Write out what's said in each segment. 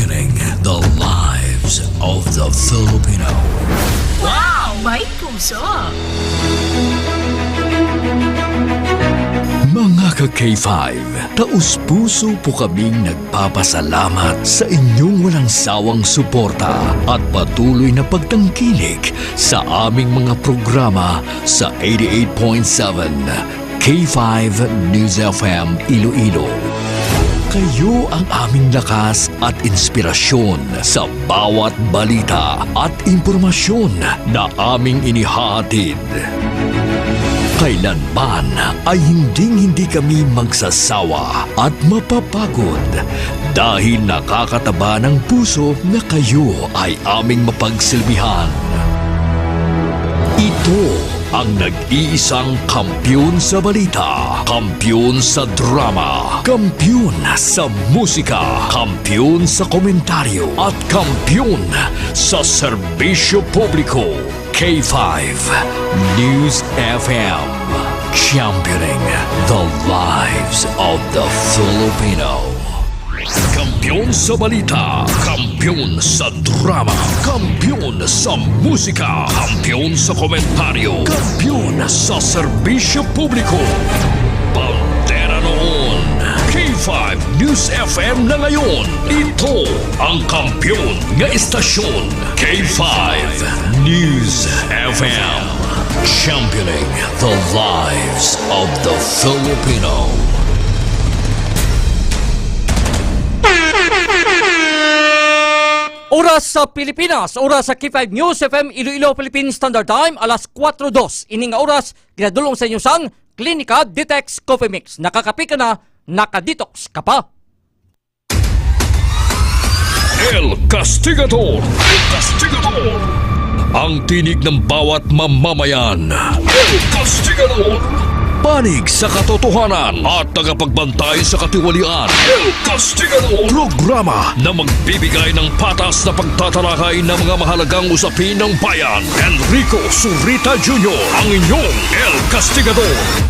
championing the lives of the Filipino. Wow! May puso! Mga ka-K5, taus-puso po kaming nagpapasalamat sa inyong walang sawang suporta at patuloy na pagtangkilik sa aming mga programa sa 88.7 K5 News FM Iloilo. Kayo ang aming lakas at inspirasyon sa bawat balita at impormasyon na aming inihatid. Kailanman ay hindi kami magsasawa at mapapagod dahil nakakataba ng puso na kayo ay aming mapagsilbihan. Ito ang nag-iisang kampiyon sa balita, kampiyon sa drama, kampiyon sa musika, kampiyon sa komentaryo, at kampiyon sa serbisyo publiko. K5 News FM, championing the lives of the Filipino. Kampiyon sa balita, kampiyon sa drama, kampiyon sa musika, kampiyon sa komentaryo, kampiyon sa serbisyo publiko. Bandera noon, K5 News FM na ngayon. Ito ang kampiyon nga istasyon, K5 News FM, championing the lives of the Filipino. Oras sa Pilipinas, oras sa K5 News FM Iloilo Philippine Standard Time, alas 4:02. Ining oras, ginadulong sa inyo sang Klinika Detox Coffee Mix. Nakakapi ka na, nakadetox ka pa. El Castigador! El Castigador! Ang tinig ng bawat mamamayan. El Castigador! Panig sa katotohanan at tagapagbantay sa katiwalian. El Castigador! Programa na magbibigay ng patas na pagtatalakay ng mga mahalagang usapin ng bayan. Enrico Zurita Jr. ang inyong El Castigador.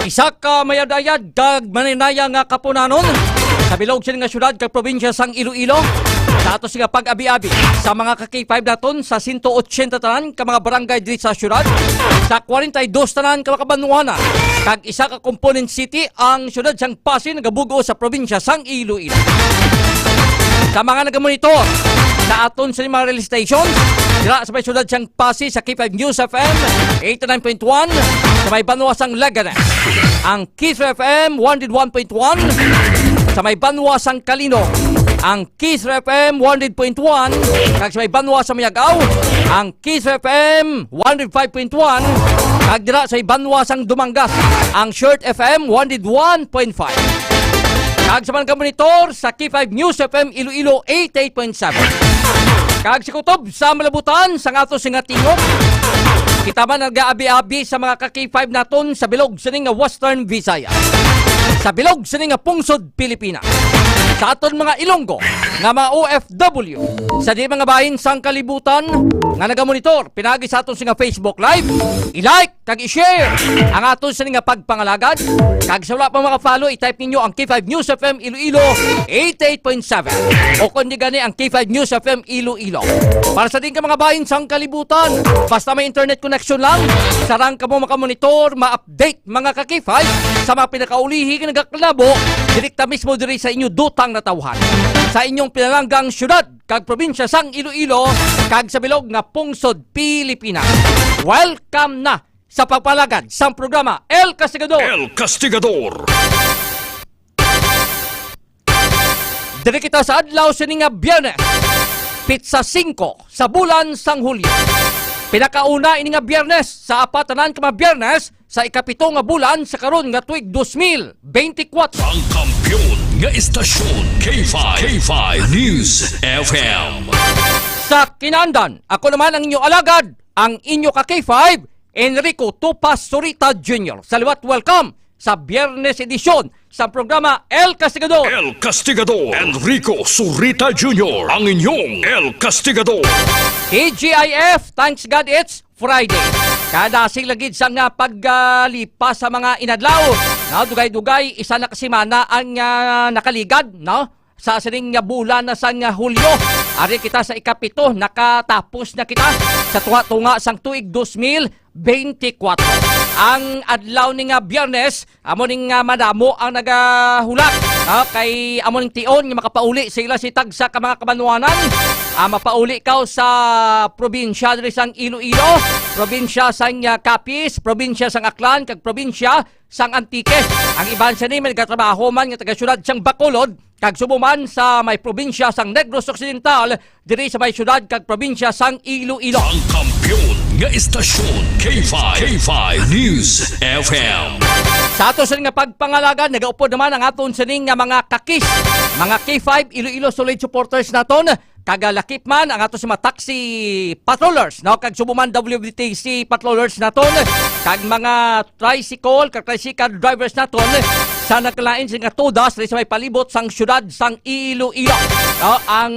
Isa ka mayadayad kag maninaya nga kapunanon sa bilog sila nga syudad kag probinsya sang Iloilo. Sa ato nga pag-abi-abi sa mga ka-K5 naton sa 180 tanan ka mga barangay diri sa syudad, sa 42 tanan ka mga kabanwanan, kag isa ka component city ang syudad sang Pasig nagabugo sa probinsya sang Iloilo. Sa mga nagamonitor sa aton sa mga rail stations, dira sa may syudad sang Pasig sa K5 News FM 89.1, sa may Banwa sang Laganes ang Kiss FM 101.1, sa may Banwa sang Kalino ang Kiss FM 100.1, kag sa may Banwa sa Mayagaw ang Kiss FM 105.1, kag dira sa may Banwa sang Dumangas ang Short FM 101.5. Kag sa mga monitor sa K5 News FM Iloilo 88.7. Kag si Kutob sa malabutan sa ato singa tingog. Kita man nag-aabi-abi sa mga ka-K5 naton sa bilog sa nga Western Visayas, sa bilog sa nga Pungsod, Pilipinas, sa aton mga Ilonggo nga mga OFW, sa di mga bahin sang kalibutan nga nagamonitor pinagi sa aton sa nga Facebook Live. I-like kag i-share ang aton sa nga pagpangalagad. Kag sa wala pa mga follow, i-type ninyo ang K5 News FM Iloilo 88.7 o kundi gani ang K5 News FM Iloilo. Para sa din ka mga bahin sang kalibutan, basta may internet connection lang, sarang ka mo makamonitor, ma-update mga ka-K5 sa mga pinakaulihi nga nagaklabo direkta mismo diri sa inyo dutang na tawhan sa inyong pinalanggang syudad kag probinsya sang Iloilo kag sa bilog nga Pungsod, Pilipinas. Welcome na sa pagpalagad sang programa El Castigador. El Castigador! Diri kita sa adlaw sa nga Biyernes, Pitsa 5 sa bulan sang Hulyo. Pinakauna ini nga Biyernes sa apatanan ka mga Biyernes sa ikapito nga bulan sa karon nga tuig 2024. Ang kampiyon nga istasyon, K5 News FM. Sa kinandan, ako naman ang inyo alagad, ang inyo ka K5, Enrico Tupas Zurita Jr. Saliwat welcome sa Biyernes edisyon sa programa El Castigador. El Castigador, Enrico Surita Jr., ang inyong El Castigador. TGIF, thanks God it's Friday. Kada silagid sa nga paglipas sa mga inadlaw. No, dugay-dugay, isa na kasimana ang nakaligad, no? Sa sining bulan na sa Hulyo. Ari kita sa ikapito, nakatapos na kita sa tunga-tunga sang tuig 2024. Ang adlaw ni nga Biyernes, amo ning madamo ang nagahulak. Kay amo ning tion nga makapauli sila si tagsa ka mga kabanuanan. Mapauli ka sa probinsya diri sang Iloilo, probinsya sang Capiz, probinsya sang Aklan, kag probinsya sang Antique. Ang iban sa ni nagatrabaho man nga taga-syudad sang Bacolod, kag sumuman sa may probinsya sang Negros Occidental, diri sa may syudad kag probinsya sang Iloilo. Ang kampiyon nga istasyon K5 News FM. Sa ato sa nga pagpangalaga, nagaupod naman ang aton sa nga mga kakis, mga K5 Iloilo solid supporters naton. Kagalakip man ang ato sa mga taxi patrollers, no? Kag subuman WTC patrollers naton, kag mga tricycle, kag tricycle drivers naton, sa nagkalain sa nga todas sa may palibot sang syudad sang Iloilo. No? Ang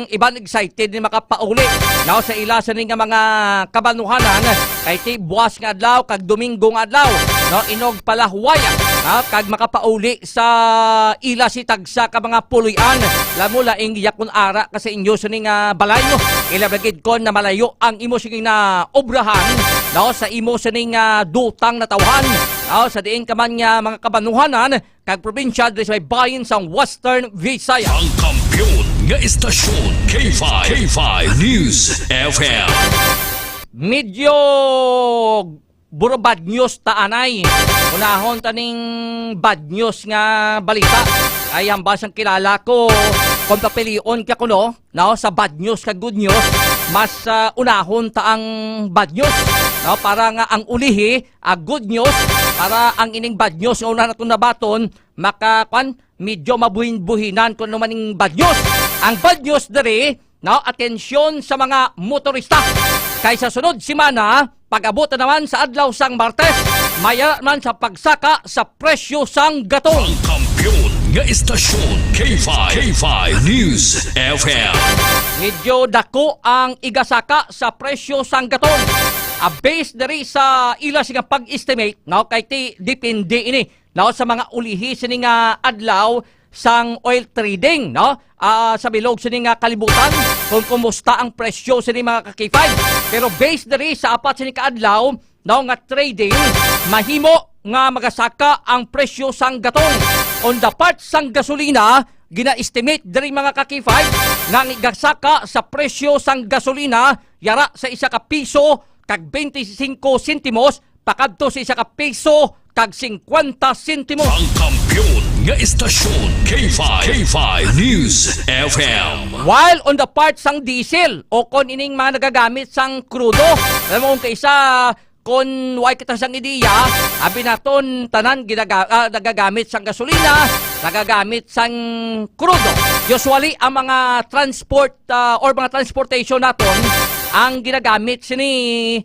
iban excited ni makapauli, no? Sa ila sa nga mga kabanuhanan, kay ti buwas nga adlaw, kag Domingo nga adlaw, no? Inog palahuwaya, no? Kag makapauli sa ila si tagsa ka mga puloy-an, lamo laing yakon ara kasi inyo sa nga balay mo. Ilabagid ko na malayo ang imo sige na obrahan, no? Sa imo sa nga dutang na tawhan, no? Sa diin ka man nga mga kabanuhanan, kag probinsya diri sa may bahin sa Western Visayas. Ang kampiyon nga istasyon K5 News FM. Medyo buro bad news taanay. Unahon taning bad news nga balita. Ay hambasang kilala ko kung papilion ka kuno, no? Sa bad news ka good news, mas unahon ta ang bad news, no? Para nga ang ulihi good news, para ang ining bad news nga una naton nabaton makakuan medyo mabuhin-buhinan kung ano maning bad news. Ang bad news diri, no? Atensyon sa mga motorista. Kaysa sunod simana, pag-abot naman sa adlaw sang Martes, maya man sa pagsaka sa presyo sang gatong. Ang kampiyon nga istasyon K5 News FM. Medyo dako ang igasaka sa presyo sang gatong. Based diri sa ila nga pag-estimate, no? Kay ti depende ini, no? Sa mga ulihi sini nga adlaw sang oil trading, no? Sa bilog sini nga kalibutan kung kumusta ang presyo sini mga ka-K5. Pero based diri sa apat sini ka adlaw, no, nga trading, mahimo nga magasaka ang presyo sang gatong. On the part sang gasolina, gina-estimate diri mga ka-K5 nga igasaka sa presyo sang gasolina yara sa isa ka piso kag 25 sentimos pakadto sa isa ka piso kag 50 sentimos. Ang kampiyon nga istasyon K5 News FM. While on the part sang diesel o kon ining mga nagagamit sang krudo, alam mo kung kaisa kung why kita sang ideya, abi naton tanan nagagamit sang gasolina, nagagamit sang krudo. Usually ang mga transport or mga transportation naton ang ginagamit sini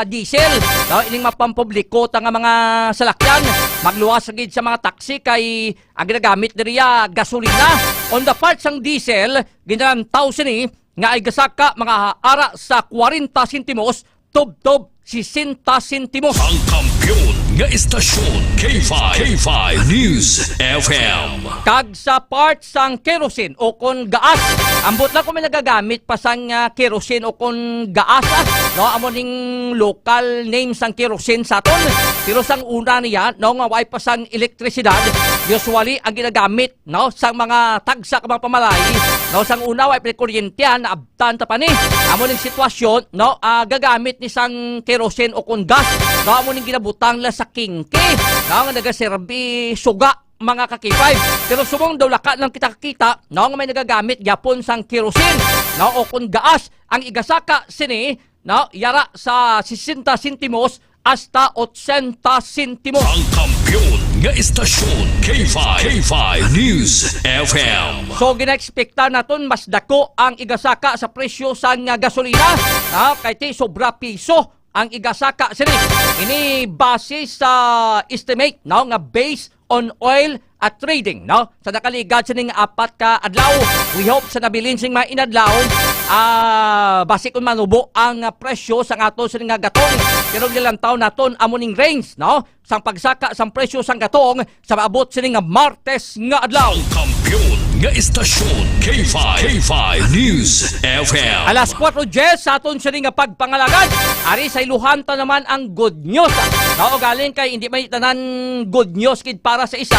diesel, no? Ining mapampubliko ta nga mga salakyan, magluwas gid sa mga taxi kay ang ginagamit diriya gasolina. On the part sang diesel, ginantaw sini nga ay gasaka mga ara sa 40 sentimos, tob-tob 60 sentimos. Ang kampiyon nga istasyon K5 News FM. Kag sa part sang kerosene o kon gaas, ambot na ko may nagagamit pa sang kerosene o kon gaas, no? Amo ning local name sang kerosene sa aton. Pero sang una niya, no, nga way pa sang elektrisidad, usually ang ginagamit, no, sang mga tagsa ka mga pamalay, no, sang una way pa kuryente na abtan ta pa ni. Amo ning sitwasyon, no, gagamit ni sang kerosene o kon gas, no, amo ning ginabutang la sa kingke, no, nga nagaserbi suga mga ka-K5. Pero sumong daw laka lang kita-kita, no, nga may nagagamit yapon sang kerosene, no, o kon gaas, ang igasaka sini, no, yara sa 60 sentimos hasta 80 sentimos. Ang kampiyon nga istasyon K5 News FM. So gina-expecta naton mas dako ang igasaka sa presyo sang gasolina, no, kay ti sobra piso ang igasaka sini. Ini base sa estimate, no, nga based on oil at trading, no? Sa nakaligad sining 4 ka adlaw, we hope sa nabilin sing mga inadlaw, basi kung manubo ang presyo sa ato sining nga gatong. Pero nilang taon naton amuning range, no? Sang pagsaka sang presyo sang gatong sa maabot sining nga Martes nga adlaw. Ang kampiyon nga istasyon K5 News FM. Alas 4:10 sa aton sining nga pagpangalagad. Ari sa iluhan ta naman ang good news. No, galing kay hindi may tanan good news kid para sa isa,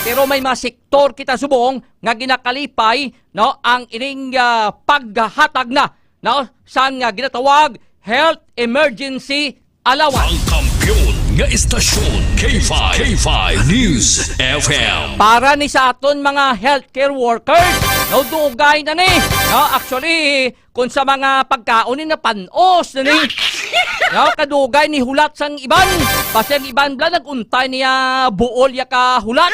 pero may mga sektor kita subong nga ginakalipay, no, ang ining paghatag na, no, sang ginatawag health emergency allowance. Ang kampiyon nga istasyon K5 News FM. Para ni sa aton mga healthcare workers, no, dugay na ni. No, actually, kung sa mga pagkaon na panos na ni, no, kadugay ni hulat sang iban. Basta ang iban bla naguntay niya buol ya ka hulat.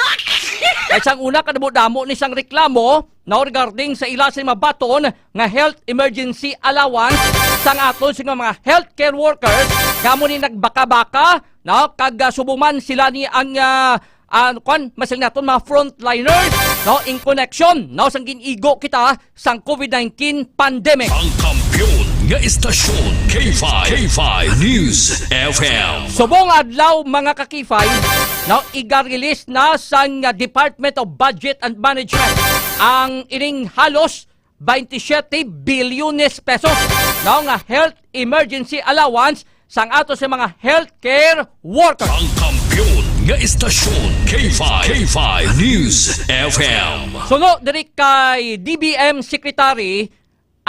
Kaya sang una kadamo-damo ni sang reklamo, no, regarding sa ila sa mga baton nga health emergency allowance sang aton sa mga healthcare workers, gamo ni nagbaka-baka, no, kag subuman sila ni ang masing naton mga frontliners, no, in connection, no, sang ginigo kita sang COVID-19 pandemic. Ang kampiyon nga istasyon K5 News FM. Subong adlaw mga kakifay, no, iga-release na sang Department of Budget and Management ang ining halos 27 bilyones pesos, no, nga health emergency allowance sang ato sa mga healthcare workers. Ang kampiyon nga istasyon K5 News FM. Sunod diri kay DBM Secretary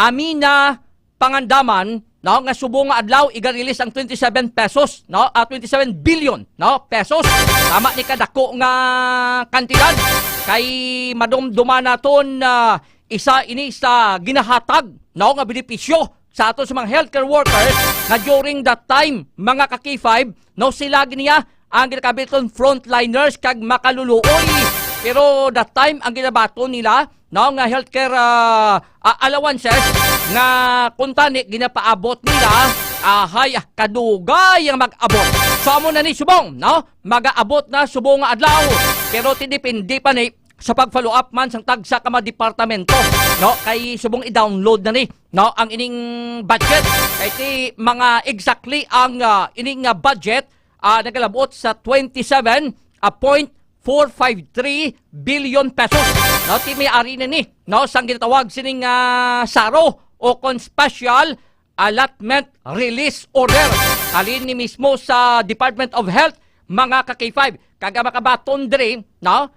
Amina Pangandaman, no, nga subong nga adlaw iga-release ang 27 pesos, no, 27 billion, no, pesos. Tama ni kadako nga kantidad kay madumduman naton isa ini sa ginahatag, no, nga benepisyo sa ato sa mga healthcare workers na during that time mga ka-K5, no, sila giniya ang ginakabiton frontliners kag makaluluoy. Pero that time ang ginabaton nila, no, nga healthcare allowances nga kuntani ginapaabot nila hay kadugay ang mag-abot. So amo na ni subong, no, mag-aabot na subong nga adlaw. Pero tidipindi pa ni sa pag-follow up man sang tagsa ka mga departamento, no, kay subong i-download na ni, no, ang ining budget kay ti mga exactly ang ining budget nagalabot sa 27.453 billion pesos. No, ti may-ari na ni, no, sang ginatawag sining SARO o Special Allotment Release Order. Alin ni mismo sa Department of Health mga ka-K5 kaga makabaton diri, no,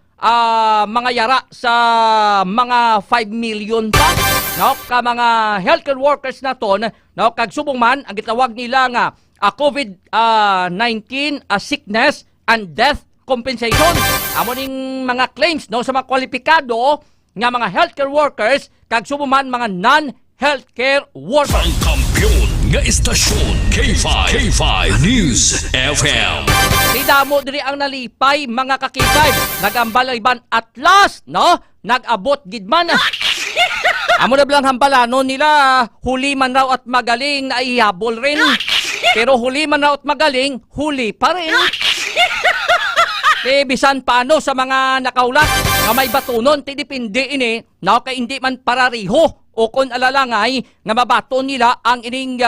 mga yara sa mga 5 million pa, no, ka mga healthcare workers naton, no, kag subong man ang gitawag nila nga COVID-19 sickness and death compensation. Amo ning mga claims, no, sa mga kwalipikado nga mga healthcare workers kag subong man mga non-healthcare workers. Ang kampiyon nga istasyon K5 News FM. Tidamo diri ang nalipay mga ka-K5. Nagambal iban at last, no, nag-abot gid man. Amo na blang hambalanon nila, huli man raw at magaling na ihabol rin. Pero huli man raw at magaling, huli pa rin. Bisan paano sa mga nakaulat nga may batunon, tidipindi ini, no, kay hindi man parariho o kung alalangay nga mabaton nila ang ining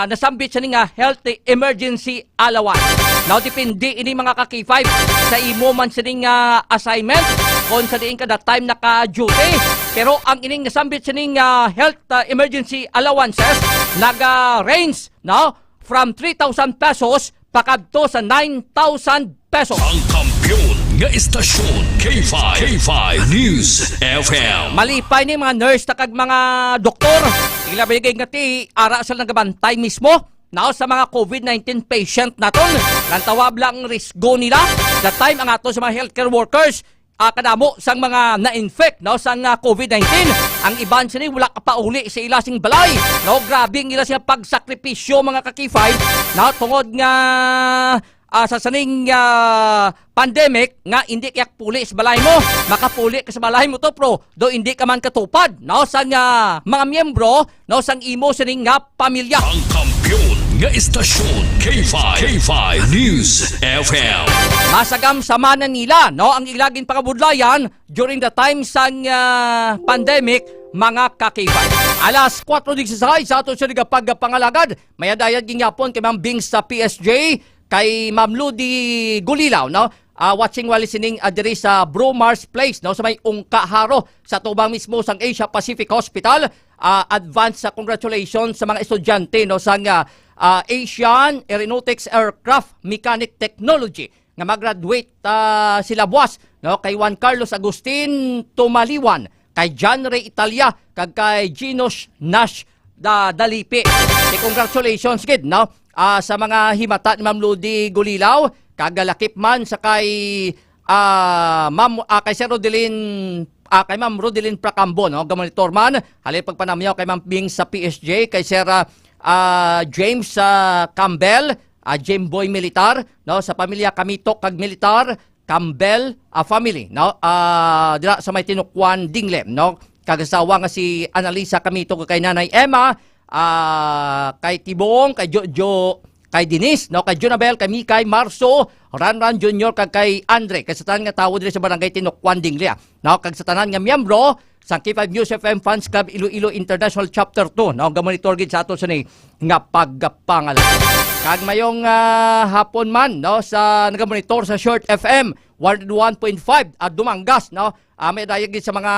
nasambit sa nga health emergency allowance. Now, depende ini mga ka-K5 sa imo man sa assignment kung sa diin ka that time naka-duty. Pero ang ining nasambit sa health emergency allowances naga-range, no, from 3,000 pesos pakadto sa 9,000 pesos. Ang kampiyon nga istasyon K5 News FM. Malipay ni mga nurse na kag mga doktor. Ilabigay nga ti ara sa nagabantay mismo, na sa mga COVID-19 patient naton. Lantawab lang risgo nila. That time ang ato sa mga healthcare workers kadamo sang mga na-infect, no, sang COVID-19. Ang iban sini wala ka pa uli sa ilasing balay, no, grabe ang ila siya pagsakripisyo mga ka-K5, no, tungod nga sa saning pandemic nga hindi kayak puli sa balay mo. Makapuli ka sa balay mo to, pro, do hindi ka man katupad, no, sang mga miyembro, no, sang imo sining nga pamilya. Ang kampiyon nga istasyon K5 News FM. Masagam sa Manila, no, ang ilaging pangabudlayan during the time sang pandemic, mga kakipay. Alas 4:16 sa ato siya pagpangalagad, may adayad gingyapon kay Ma'am Bing sa PSG, kay Ma'am Ludi Gulilaw, no? Watching while listening diri sa Bromars Place, no, sa may Ungkaharo sa tubang mismo sang Asia Pacific Hospital. Advance congratulations sa mga estudyante, no, sang Asian Aeronautics Aircraft Mechanic Technology nga mag-graduate sila buwas, no, kay Juan Carlos Agustin Tumaliwan, kay John Ray Italia, kag kay Ginos Nash Dalipi. Congratulations gid, no, sa mga himata ni Ma'am Ludi Gulilaw, kagalakip man sa kay kay Sir Rodelin, kay Ma'am Rodelin Pracambo, no, gamonitor man halin pagpanamyaw kay Ma'am Bing sa PSG, kay Sir James Campbell, Jimboy Militar, no, sa pamilya Kamitok kag Militar Campbell family, no, dira sa may Tinukwan Dinglem, no, kagasawa nga si Analisa Kamitok kay Nanay Emma, kay Tibong, kay Jojo, kay Denise, no, kay Junabel, kay Mikay, Marso, Ranran Jr., kag kay Andre, kay sa tanan nga tawo diri sa barangay Tinukwan Dinglea, no, kag sa tanan nga miyembro sa K5 News FM Fans Club Iloilo International Chapter 2, no, gamonitor gid sa ato sa ni nga pagpangalan. Kag mayong hapon man, no, sa nagamonitor sa Short FM 101.5 at Dumangas, no, may dayag gid sa mga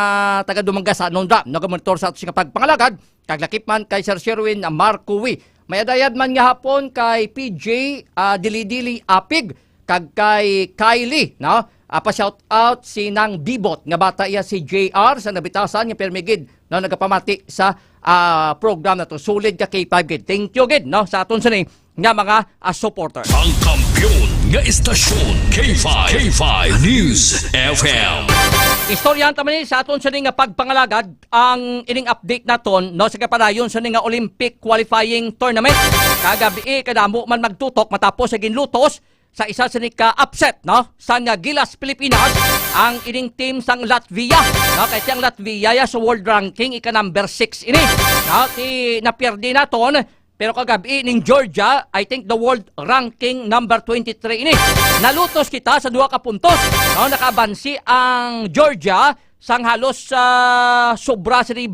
taga Dumangas sa Nondra, nagamonitor sa ato nga pagpangalagad, kag lakip man kay Sir Sherwin Marcowi. May adayad man nga hapon kay PJ Dili-Dili Apig, kag kay Kylie, no? Pa-shout out si Nang Bibot nga bata iya si JR sa nabitasan nga permigid, no, nagapamati sa program na to. Solid ka K5 gid. Thank you gid, no, sa aton sa ni nga mga supporter. Ang kampiyon nga istasyon K5 News FM. Istoryahan taman ni sa aton sa nga pagpangalagad ang ining update naton, no, sa kapadayon sa nga Olympic qualifying tournament. Kagabi kadamo man magtutok matapos sa ginlutos sa isa sa nika-upset, no, sa Gilas Pilipinas ang ining team sang Latvia, no, kay siyang Latvia ya sa world ranking ika-number 6 ini, no, napierdi naton. Pero kagabi ning Georgia, I think the world ranking number 23 ini. Nalutos kita sa 2 ka puntos, no, nakabansi ang Georgia sang halos sobra sa 20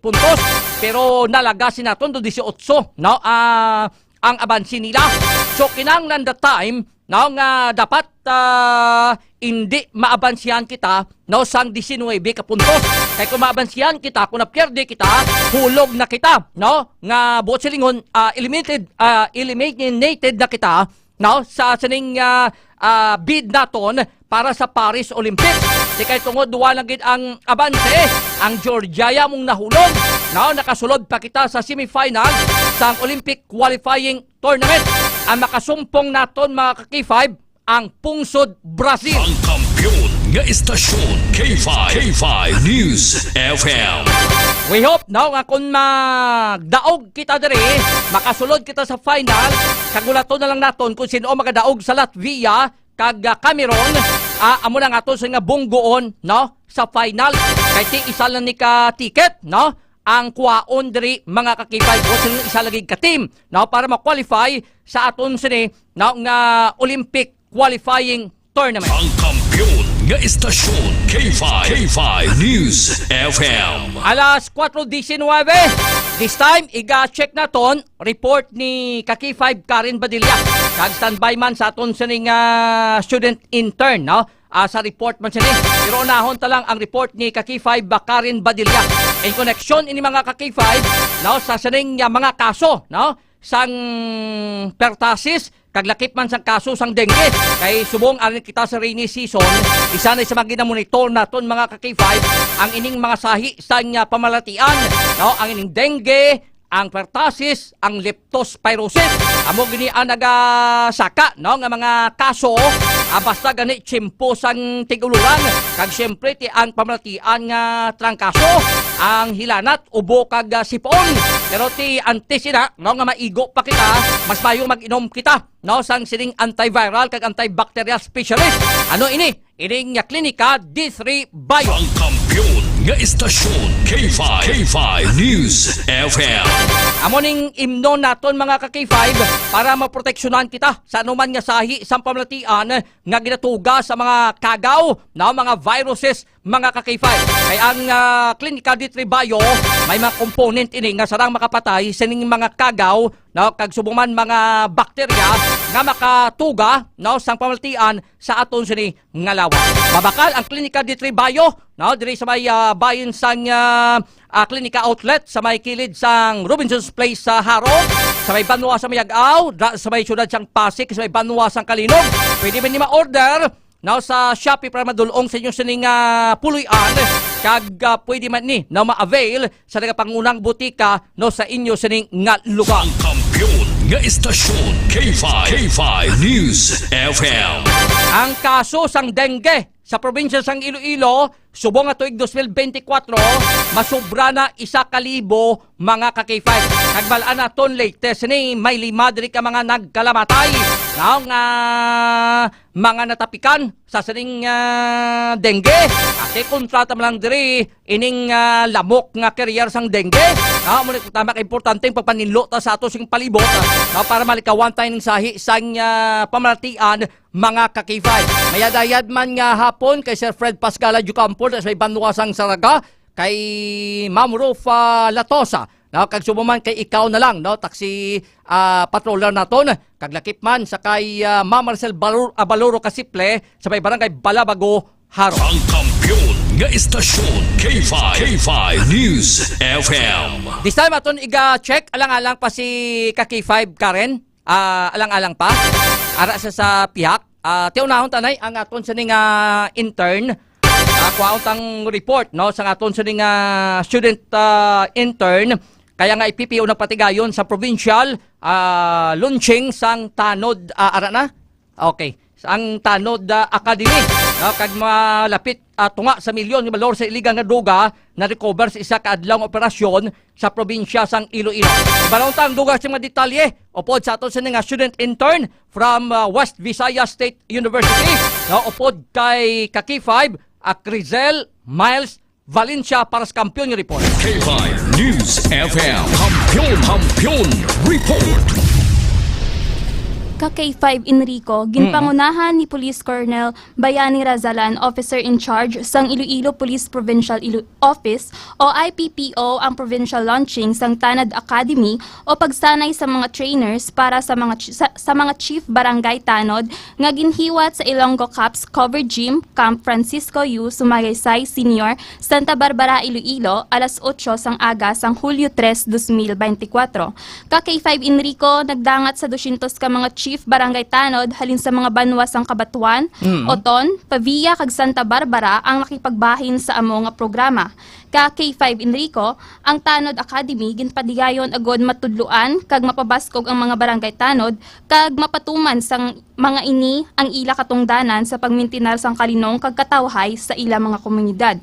puntos, pero nalagasin naton do 18, no, ang abansi nila. So kinanglan the time, no, nga dapat hindi maabansihan kita, no, sang 19 ka puntos. Kaya kung maabansihan kita, kung napierde kita, hulog na kita, no, nga buot silingon eliminated na kita, no, sa sining bid naton para sa Paris Olympics. Di kay tungod duwa lang gid ang abanse, ang Georgia ya mong nahulog, no, nakasulod pa kita sa semifinal sa Olympic qualifying tournament. Ang makasumpong naton mga ka-K5 ang pungsod Brazil. Ang kampiyon nga istasyon K5 News FM. We hope, no, nga kung magdaog kita diri, makasulod kita sa final, kagulato na lang naton kung sino magadaog sa Latvia kag Cameroon, amo na nga to sa nga bunggoon, no, sa final. Kay ti isa lang ni ka ticket, no, ang kuwaon diri mga kakipay, o sila isa lagi ka team, no, para ma-qualify sa aton sini, no, nga Olympic qualifying tournament. Ang kampiyon nga istasyon K5 News FM. Alas 4:19. This time, iga-check naton report ni Kaki5 Karen Badilla. Kag standby man sa aton sining student intern, no? Sa report man siya. Pero unahon ta lang ang report ni Kaki5 Karen Badilla. In connection ini mga Kaki5, no, sa sining mga kaso, no? Sang pertasis, kaglakip man sang kaso sang dengue. Kay subong arin kita sa rainy season, isa na sa mga ginamonitor naton mga Kaki5 ang ining mga sahi sang pamalatian, no, ang ining dengue, ang pertasis, ang leptospirosis. Amo gini ang nagasaka, no, nga mga kaso, basta gani tsimpo sang tiguluran. Kag syempre ti ang pamalatian nga trangkaso, ang hilanat, ubo kag sipon. Pero ti antisina, no, nga maigo pa kita, mas mayo mag-inom kita, no, sang sining antiviral kag antibacterial specialist. Ano ini? Ining klinika D3 Bio. Ang kampiyon nga istasyon K5 News FM. Amo ning imno naton mga ka-K5 para maproteksyonan kita sa anuman nga sahi sa pamlatian nga ginatuga sa mga kagaw na mga viruses mga ka-K5. Kay ang klinika di Tribayo may mga component ini nga sarang makapatay sa ning mga kagaw na kag subuman mga bakterya nga makatuga no sang pamlatian sa aton sini nga lawas. Mabakal ang klinika di Tribayo no diri sa may bayin sang klinika outlet sa may kilid sang Robinson's Place sa Haro, sa may Banwa sa Mayagaw, sa may syudad sang Pasig, sa may Banwa sang Kalinog. Pwede ba ni ma-order now sa Shopee para madulong sa inyo sining puluyan kag pwede man ni na ma-avail sa nagapangunang butika no sa inyo sining nga lugar. Ang kampiyon nga istasyon K5 News FM. Ang kaso sang dengue sa probinsya sang Iloilo subong nga tuig 2024 masubra na 1,000 mga ka-K5. Nagbalaan naton latest ni may 5 diri ka mga nagkalamatay nga mga natapikan sa sining dengue. Ate kontrata man lang diri ining lamok nga career sang dengue. Mo ni tama ka importante pagpaninlo ta sa ato sing palibot para malikawan tayo ning sahi sang pamalatian mga ka-K5. Mayadayad man nga hapon kay Sir Fred Pascala Jucampo sa may Banwasang Saraga, kay Ma'am Rufa Latosa, no, kag subuman kay ikaw na lang, no, taxi patroller naton, kag lakip man sa kay Ma'am Marcel Baluro Kasiple sa may barangay Balabago, Haro. Ang kampiyon nga istasyon K5 News FM. This time aton iga-check alang-alang pa si ka-K5 Karen, alang-alang pa, ara sa pihak. Tiunahon tanay ang aton sa ning intern. Kuhaon tang report no sa aton sa ning student intern kaya nga ipipiyo ng patigayon sa provincial launching sang Tanod ara na. Okay. Ang Tanod Academy no kag malapit tunga sa milyon ni balor sa iligang nga duga na recover sa isa ka adlawng operasyon sa probinsya sang Iloilo. Ibalon tang duga sa mga detalye upod sa aton sa ning student intern from West Visayas State University no upod kay ka-K5 Crizel Miles Valencia para sa Kampiyon Report. K5 News FM. Kampiyon Report. Ka-K5 Enrico, ginpangunahan ni Police Colonel Bayani Razalan, Officer in Charge sang Iloilo Police Provincial Office o IPPO ang provincial launching sang Tanod Academy o pagsanay sa mga trainers para sa mga chief barangay Tanod nga ginhiwat sa Ilonggo Caps Cover Gym, Camp Francisco U, Sumagaysay Senior, Santa Barbara, Iloilo, alas 8 sang aga sang Hulyo 3, 2024. Ka-K5 Enrico, nagdangat sa 200 ka mga Chief Barangay Tanod halin sa mga banwas ang Kabatuan, Oton, Pavia kag Santa Barbara ang nakipagbahin sa amo nga programa. Ka-K5 Enrico, ang Tanod Academy ginpadigayon agod matudluan kag mapabaskog ang mga barangay Tanod kag mapatuman sang mga ini ang ila katungdanan sa pagmintinar sang kalinong kag katawhay sa ila mga komunidad.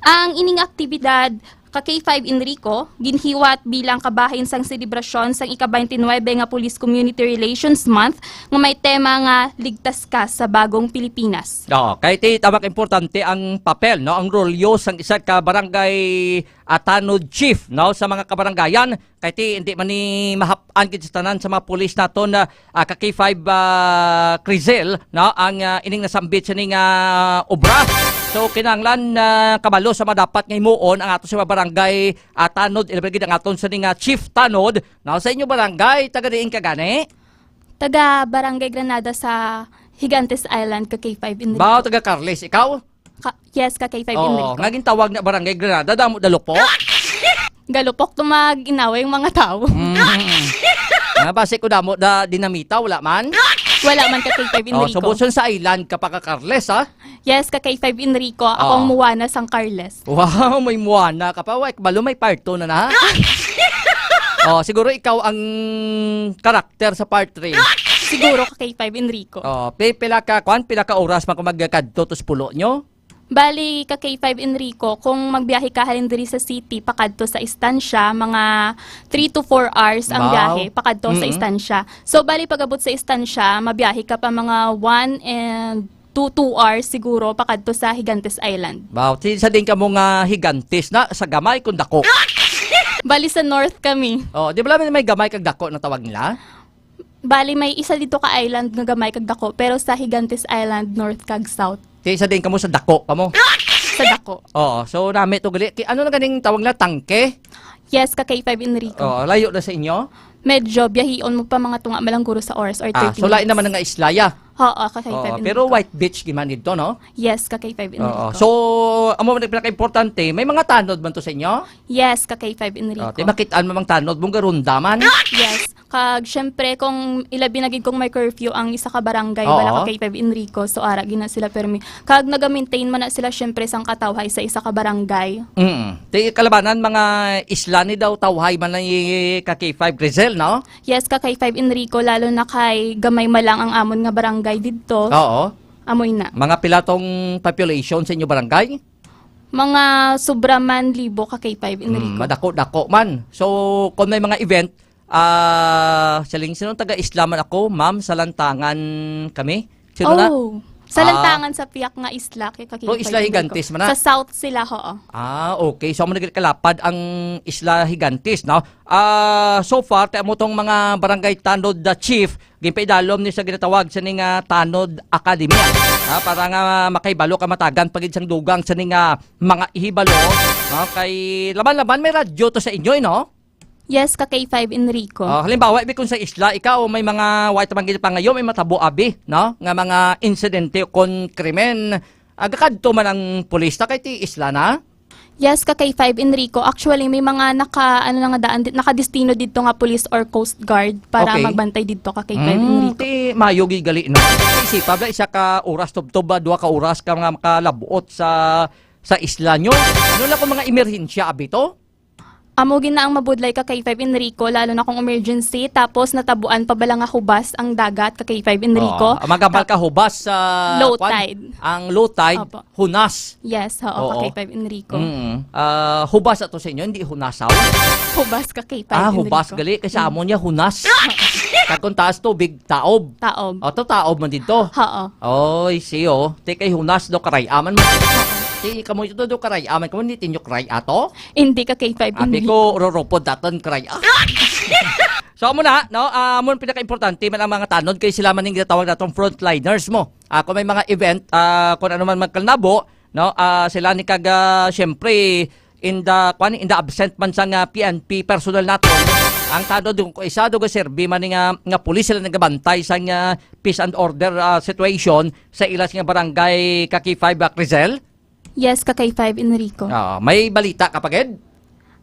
Ang ining aktibidad ka-K5 Enrico, ginhiwat bilang kabahin sang selebrasyon sang ika-29 nga Police Community Relations Month nga may tema nga Ligtas Ka sa Bagong Pilipinas. Kay ti tamak importante ang papel no ang rolyo sang isa ka barangay Tanod chief no sa mga kabarangayan kay ti hindi man ni mahap-an gid sa tanan sa mga pulis naton na ka-K5 Crizel no ang ining nasambit sa ning obra. So kinahanglan kabalo sa madapat nga himuon ang ato sa barangay Tanod ilabay ang aton sa ning Chief Tanod na sa inyo barangay taga diin ka gani? Taga Barangay Granada sa Higantes Island, ka-K5 Enrico. Bao taga Carles ikaw? Yes, ka-K5 Enrico. Nga gintawag na Barangay Granada damo dalupok. Galupok tumag-inaway yung mga tao. Nga base ko damo dinamita wala man? Wala man ka-K5 Enrico. Subuson sa island kapag ka Carles ha? Yes, ka-K5 Enrico. Akong muwana sang Carles. Wow, may muwana ka pa. Balo may part 2 na na. Siguro ikaw ang karakter sa part 3. Siguro ka-K5 Enrico. Pila ka oras man kung magkadto to pulo nyo? Bali, ka-K5 Enrico, kung magbiyahe ka halin diri sa city, pakadto sa istansya, mga 3 to 4 hours ang biyahe, pakadto sa istansya. So, bali, pag-abot sa istansya, mabiyahe ka pa mga 1 and to 2 hours siguro pakadto sa Higantes Island. Wow, sa din ka mo nga higantes na sa gamay kung dako. Bali sa north kami. Oh, di ba may gamay kag dako na tawag nila? Bali may isa dito ka island nga gamay kag dako pero sa Higantes Island north kag south. Sa din ka mo sa dako kamo. Sa dako. Oo, so nami to gali. Ano na ganing tawag na tangke? Yes, ka K5 Enrico. Oo, layo na sa inyo? Medyo biyahion mo pa mga tunga malanguro sa oras or 30 minutes. So lain naman nga islaya. Oo, ka K5 Oo, Enrico. pero White Beach giman dito, no? Yes, ka K5 Enrico. Oo. So, amo man pinaka-importante, may mga tanod man to sa inyo? Yes, ka K5 Enrico. Di makitaan mo mang tanod mong garundaman? Yes. Kag syempre kung ilabi na gid kung may curfew ang isa ka barangay Oo. wala ka K5 Enrico so ara gina sila permi. Kag naga-maintain man na sila syempre sang katawhay sa isa ka barangay. Di kalabanan mga isla ni daw tawhay man ni ka K5 Rizal, no? Yes, ka K5 Enrico lalo na kay gamay malang ang amon nga barangay didto. Oo. Amoy na. Mga pilatong population sa inyo barangay? Mga sobra man libo ka K5 Enrico. Madako-dako man. So, kung may mga event, sinong taga-Islaman ako, ma'am, sa lantangan kami. Sino na? Oh. Sa lantangan sa piyak nga isla kay ka K5 Oh, Isla Enrico. Higantes man na? Sa south sila ho. Okay. So, kalapad ang Isla Higantes, no? So far, tayo mo tong mga barangay tanod the chief, gimpaidalom ni sa ginatawag sa ning Tanod Academy. Para nga makaibalo ka matagan pagid sang dugang sa ning mga ihibalo. No? Kay laban-laban may radyo to sa inyo, no? Yes, ka K5 Enrico. Halimbawa, ibig kung sa isla, ikaw may mga white manggil pa ngayon, may matabo abi, no? Nga mga insidente kon krimen. Agakadto man ang pulis na kay ti isla na? Yes, ka K5 Enrico. Actually, may mga nakadestino dito nga police or coast guard para Okay. magbantay dito ka K5 Enrico. Ti mayo gigali, no? Isipa ba, isa ka oras, tubtob ba, dua ka oras ka mga makalabuot sa isla nyo? Ano lang kung mga emerhensya abi to? Amo gina ang mabudlay ka K5 Enrico lalo na kung emergency tapos natabuan pa bala nga hubas ang dagat ka K5 Enrico. Magambal ka hubas sa Low tide. Ang low tide, Opo. hunas. Yes, oo, Oo. ka K5 Enrico. Hubas ato sa inyo, hindi hunasaw. Hubas ka K5 Enrico. Hubas gali kasi amo niya hunas. Kung taas tubig, taob. Taob. O, to taob man dito. Oo. Oy, siyo. Te kay hunas do karay aman mo. Te kamo ito do karay aman kamo ni tinyo karay ato. Hindi ka K5 Abi Enrico. ko roropod daton karay. So amo na, no? Amon pinaka-importante man ang mga tanod kay sila man ning gitawag natong frontliners mo. Kung may mga event, kung ano man magkalnabo, no? Sila ni kaga syempre in the absent man sa nga PNP personal nato. Ang tanod ko isa do serbi man nga pulis sila nagabantay sa nga peace and order situation sa ilas nga barangay Kaki 5 Rizal. Yes, ka K5 Enrico. May balita kapagid?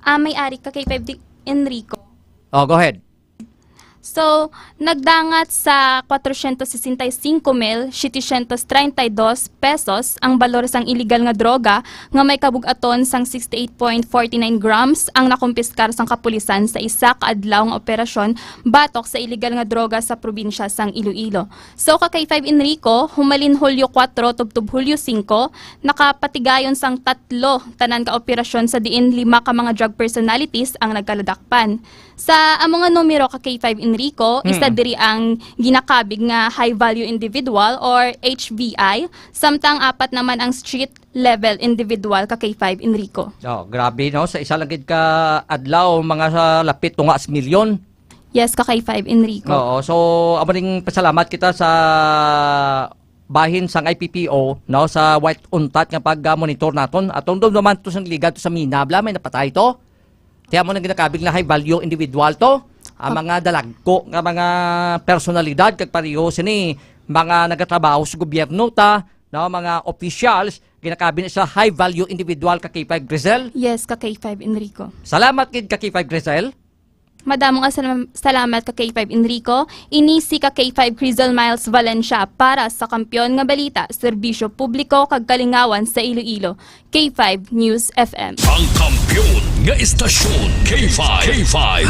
May-ari ka K5 Enrico. Go ahead. So, nagdangat sa 465,732 pesos ang balor sang illegal nga droga nga may kabugaton sang 68.49 grams ang nakumpiskar sang kapulisan sa isa ka adlaw nga operasyon batok sa illegal nga droga sa probinsya sang Iloilo. So, ka K5 Enrico, humalin Hulyo 4 tubtub Hulyo 5, nakapatigayon sang 3 tanan ka operasyon sa diin 5 ka mga drug personalities ang nagkaladakpan. Sa among nga numero ka K5 Enrico, isa diri ang ginakabig nga high value individual or HVI, samtang 4 naman ang street level individual ka K5 Enrico. Grabe no, sa isa lang gid ka adlaw mga sa lapit tunga sa milyon. Yes, ka K5 Enrico. So amo ring pasalamat kita sa bahin sang IPPO no sa white untat nga pag-monitor naton. Atong naman to sang liga to sa Minabla may napatay to. Kaya mo nang ginakabig na high value individual to. Ang mga dalagko nga mga personalidad kag pareho sini mga nagatrabaho sa gobyerno ta, no, mga officials ginakabi sa high value individual ka K5 Rizal. Yes, ka K5 Enrico. Salamat kid ka K5 Rizal. Madamong salamat ka K5 Enrico. Inisi ka K5 Crystal Miles Valencia para sa kampyon nga balita, serbisyo publiko kag kalingawan sa Iloilo. K5 News FM. Ang kampiyon nga istasyon K5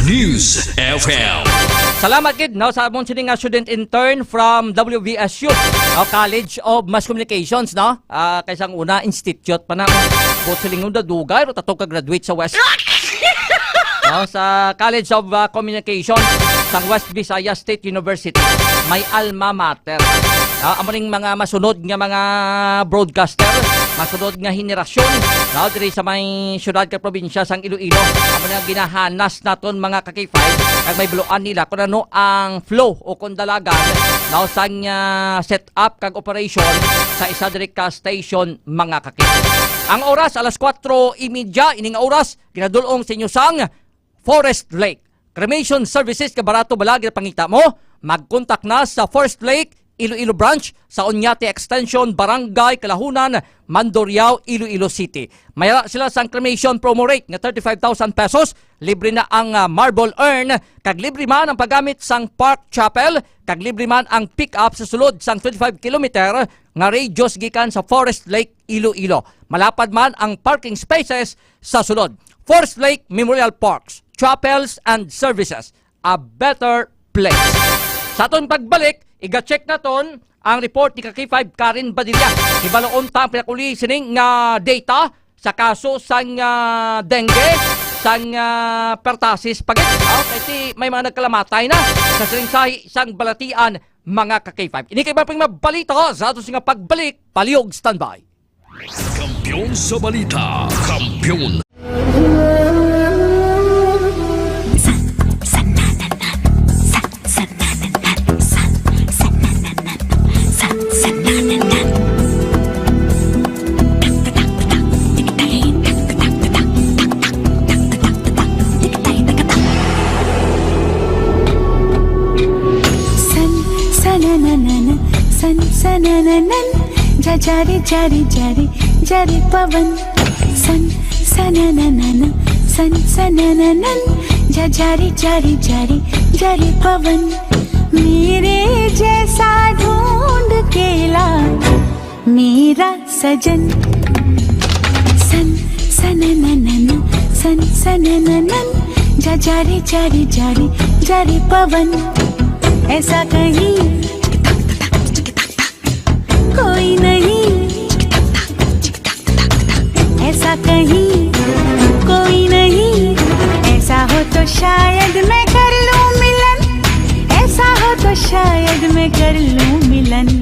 News FM. Salamat kid no sa among sining student intern from WVSU, no, College of Mass Communications, no. Kaysang una institute pa na bot siling unda dugay ro tato ka graduate sa West. No, sa College of Communication sa West Visayas State University, may alma mater. Amaring mga masunod nga mga broadcaster, masunod nga henerasyon, diri sa may syudad ka probinsya sang Iloilo. Amo nga ginahanas naton mga ka-K5 kag may buluan nila kung ano ang flow o kung dalagan sang set up kag operation sa isa diri ka station mga ka-K5. Ang oras alas 4:30 ining oras ginadulong sa inyo sang Forest Lake Cremation Services. Kabarato balag pangita mo, mag-contact na sa Forest Lake Iloilo Branch sa Oñate Extension, Barangay Kalahunan, Mandurriao, Iloilo City. Mayara sila sa cremation promo rate nga 35,000 pesos. Libre na ang marble urn, kag libre man ang paggamit sang Park Chapel, kag libre man ang pick-up sa sulod sang 25 kilometer nga radius gikan sa Forest Lake, Iloilo. Malapad man ang parking spaces sa sulod. Forest Lake Memorial Parks, Chapels and Services, a better place. Sa aton pagbalik, iga-check naton ang report ni Kaki5 Karen Badilla. Ibaloon ta ang pinakuli sining nga data sa kaso sang dengue, sang pertussis pagit. Kasi may mga nagkalamatay na sa siringsahi sang balatian mga Kaki5. Ini kay maping mabalita sa ato nga pagbalik, palihog standby. Kampiyon sa balita. Kampiyon. Jari jari jari jari pavan san sananana san sanananan jari jari jari jari pavan मेरे जैसा ढूंढ के ला मेरा सजन सन सनननन सन सनननन जरी जरी जरी जरी पवन ऐसा कहीं कोई नहीं ऐसा कहीं कोई नहीं ऐसा हो तो शायद मैं कर लूं मिलन ऐसा हो तो शायद मैं कर लूं मिलन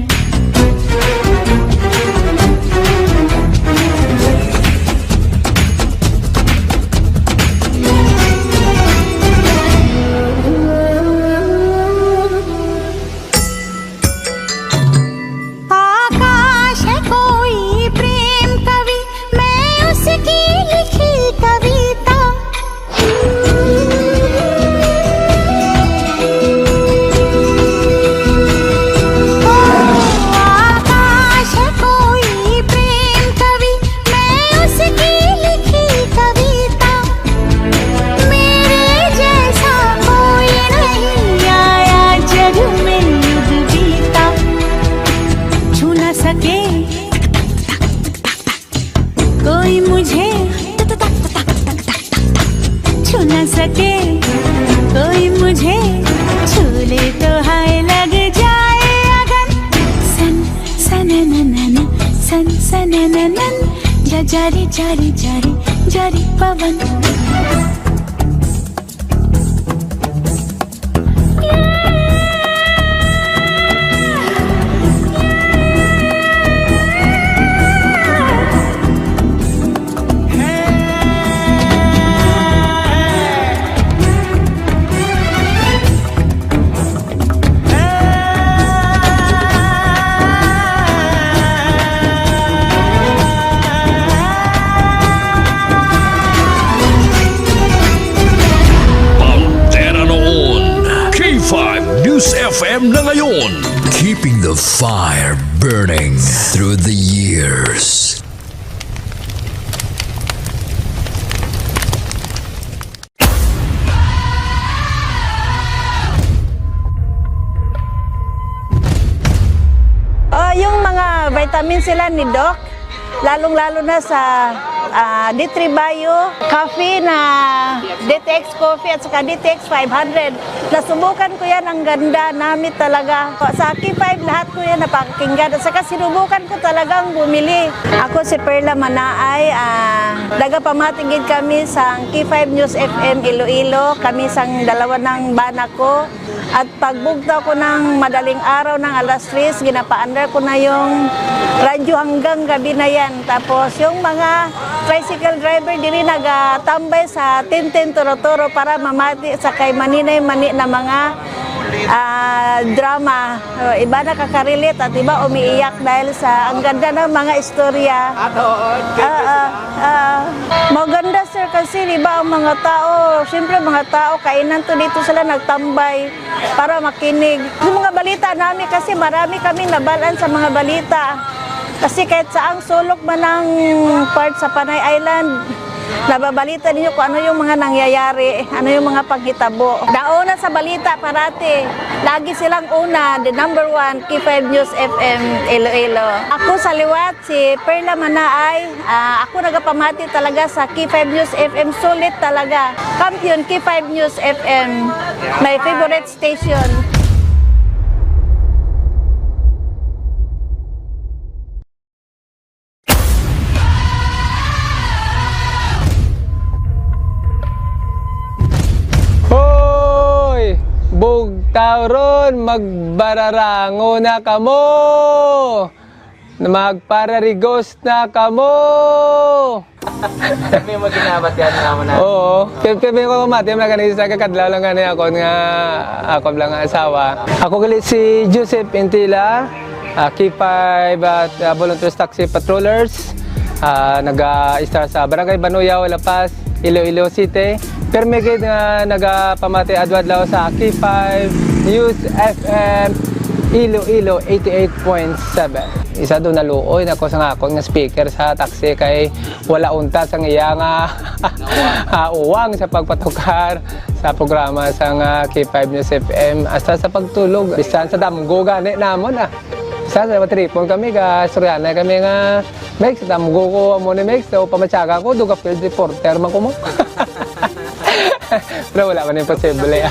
जारी जारी जारी जारी पवन FM na ngayon, keeping the fire burning through the years. Yung mga vitamin sila ni Doc, lalong-lalo na sa D3 Bio coffee na DTX Coffee at saka DTX 500. Nasubukan ko yan, ang ganda, namit talaga. Sa Q5 lahat ko yan napakinggan at saka sinubukan ko talagang bumili. Ako si Perla Manaay, nagapamatigid kami sa Q5 News FM Iloilo, kami sang dalawa ng bana ko. At pagbugta ko ng madaling araw ng alas 3, ginapaandar ko na yung radyo hanggang gabi na yan. Tapos yung mga tricycle driver diri nagatambay sa Tintin Toro-Toro para mamati sa kay maninay-mani na mga drama. Iba nakakarilit at iba umiiyak dahil sa ang ganda ng mga istorya. Maganda sir kasi diba ang mga tao, siyempre mga tao, kainan to dito sila nagtambay para makinig. Yung mga balita namin kasi marami kami nabalaan sa mga balita. Kasi kahit saang sulok man ng part sa Panay Island, nababalita ninyo kung ano yung mga nangyayari, ano yung mga paghitabo. Nauna sa balita parati, lagi silang una, the number 1, Q5 News FM Iloilo. Ako sa liwat, si Perla Manaay, ako nagapamati talaga sa Q5 News FM, sulit talaga. Kampiyon Q5 News FM, my favorite station. Bugtaw ron, magbararango na kamo. Magpararigos na kamo. Kami mo ginabat yan naman na. Oo. Kaya ko mati, mga ganito sa kakadlaw lang gani ako nga ako lang nga asawa. Ako galit si Joseph Intila, K5 at Volunteers Taxi Patrollers. Nag-star sa Barangay Banuyaw, La Paz, Iloilo City. Pero may kayo nga nagpamati adwadlaw sa K5 News FM Iloilo 88.7. Isa doon naluoy na ko sa nga speaker sa taxi kay wala unta sa iya nga uwang sa pagpatukar sa programa sa K5 News FM hasta sa pagtulog. Bisan sa damgo gani namon Sa tripon kami ga Suryana kami nga Mex, damgo ko mo ni Mex o pamatsaga ko duga field reporter man ko mo. Pero wala man imposible.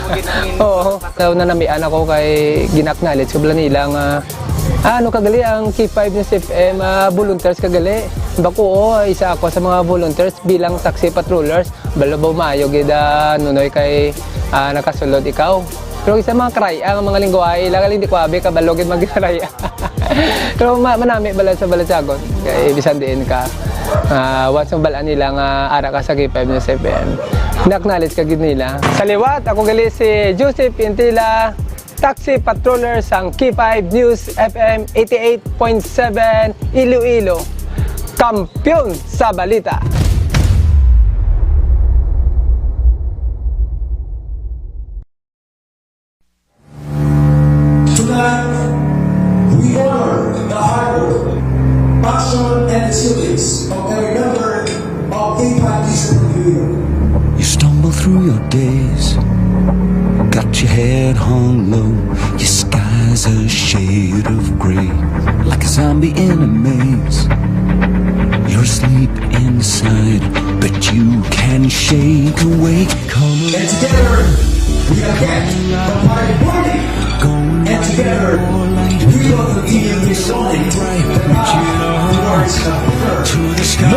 Oo. So nanamian ako kay ginaknalit sa nila nga ano kagali ang K5 News FM volunteers kagali. Bako isa ako sa mga volunteers bilang taxi patrollers. Balabaw maayo gida nunoy kay nakasulod ikaw. Pero isa mga karaya ang mga lingwahe lang hindi ko abi kabalogin magkaraya. Pero manami bala sa balatsagon kay bisan diin ka. Once ang balaan nila nga ara ka sa K5 News FM. Naknalit ka gid nila. Sa liwat ako gali si Joseph Intila, taxi patroller sang K5 News FM 88.7 Iloilo. Kampiyon sa balita. Tonight, we honor the hard work, passion, and resilience of every member of K5 News FM. You stumble through your days, got your head hung low, your sky's a shade of gray, like a zombie in a maze. You're asleep inside, but you can shake awake. Come And together, we are back the party. And together, we will continue this song that towards to the sky.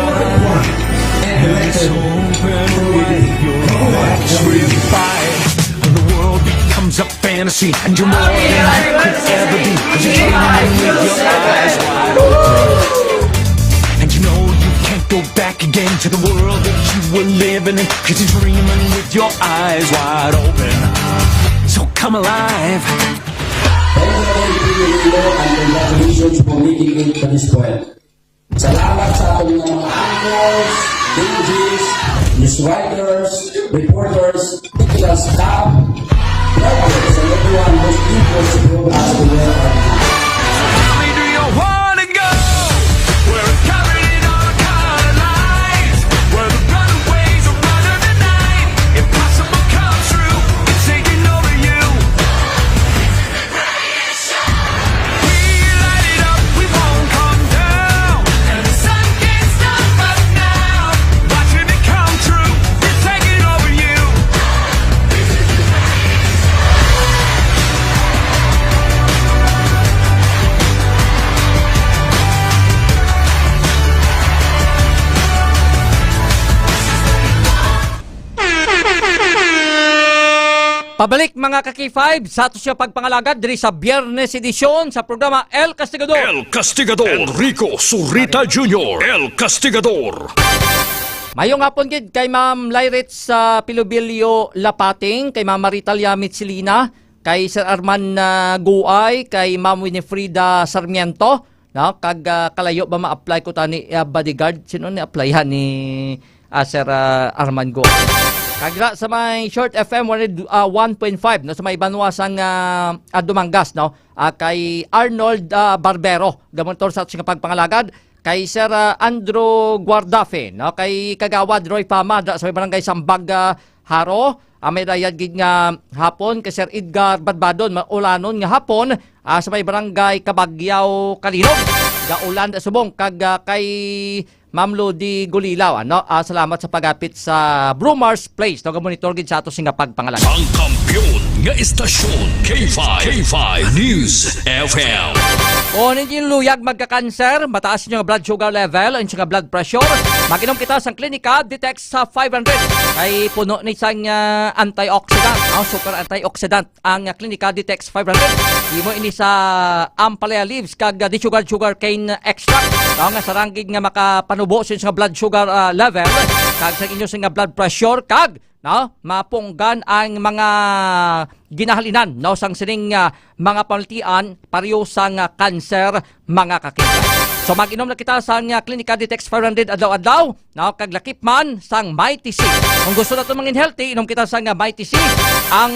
and Let's open wide your hearts with fire. The world becomes a fantasy, and you're more than you could ever be. 'Cause you're dreaming with your eyes wide open. And you know you can't go back again to the world that you were living in. 'Cause you're dreaming with your eyes wide open. So come alive. And congratulations for making it to this point. Salamat sa ating mga anchors, DJs, news writers, reporters, technical staff, drivers, and everyone who's equal to go as the world. Tell me, do you wanna go where it's covered in all color lights, where the runaways are running the night? Impossible comes true, it's taking over you. We light it up, we won't come down, and the sun can't Pabalik mga ka-K5 sa ato siya pagpangalagad diri sa Biyernes edisyon sa programa El Castigador. El Castigador. Enrico Surita Jr. El Castigador. Mayong hapon gid kay Ma'am Lyret sa Pilobilio Lapating, kay Ma'am Marital Yamit Silina, kay Sir Arman Guay, kay Ma'am Winifrida Sarmiento, no? Kag kalayo ba ma-apply ko tani bodyguard? Sino ni applyan ni Sir Arman Guay? Kagra sa may Short FM 1.5 no, sa may Banwasang Dumangas, no, kay Arnold Barbero gamontor sa ating pagpangalagad, kay Sir Andrew Guardafe, no, kay Kagawad Roy Pama sa may barangay Sambag Haro, may dayad gid nga hapon kay Sir Edgar Badbadon maulanon nga hapon sa may barangay Kabagyaw Kalinog gaulan subong kag kay Ma'am Lodi Gulilaw, ano? Salamat sa pagapit sa Brumars Place. Nag-monitor gid sa ato singa pagpangalan. Ang kampiyon nga istasyon K5 News FM. O hindi luyag magka-cancer, mataas niyo nga blood sugar level, ang nga blood pressure. Mag-inom kita sa klinika Ditex sa 500. Ay puno ni sang antioxidant, super antioxidant ang klinika Ditex 500. Imo ini sa ampalaya leaves kag di sugar cane extract. Nga sarangig nga makapanubo sa blood sugar level kag sa inyo sa blood pressure kag no, mapunggan ang mga ginahalinan no sang sining mga pamiltian pareho sang cancer mga kakita. So mag-inom na kita sa klinika Ditex 500 adlaw-adlaw, no, kag lakip man sang Mighty C. Kung gusto nato mangin healthy, inom kita sa Mighty C, ang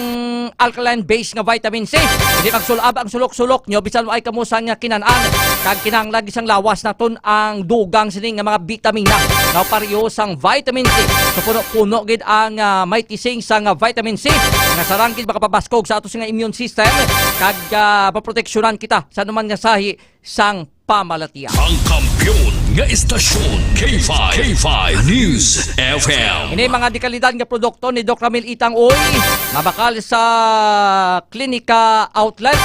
alkaline base nga vitamin C. Hindi magsulab ang sulok-sulok nyo bisan ay kamo sang kinanan kag kinahanglan isang lawas naton ang dugang sining nga mga bitamina, no, pareho sang vitamin C. So puno-puno gid ang Mighty C sang vitamin C nga sarang gid makapabaskog sa ato nga immune system kag maproteksyonan kita sa anuman nga sahi sang pamalatian. Ang kampiyon nga istasyon K5 News FM. Ini mga dekalidad nga produkto ni Doc Ramil Itang Uy, mabakal sa Klinika Outlet,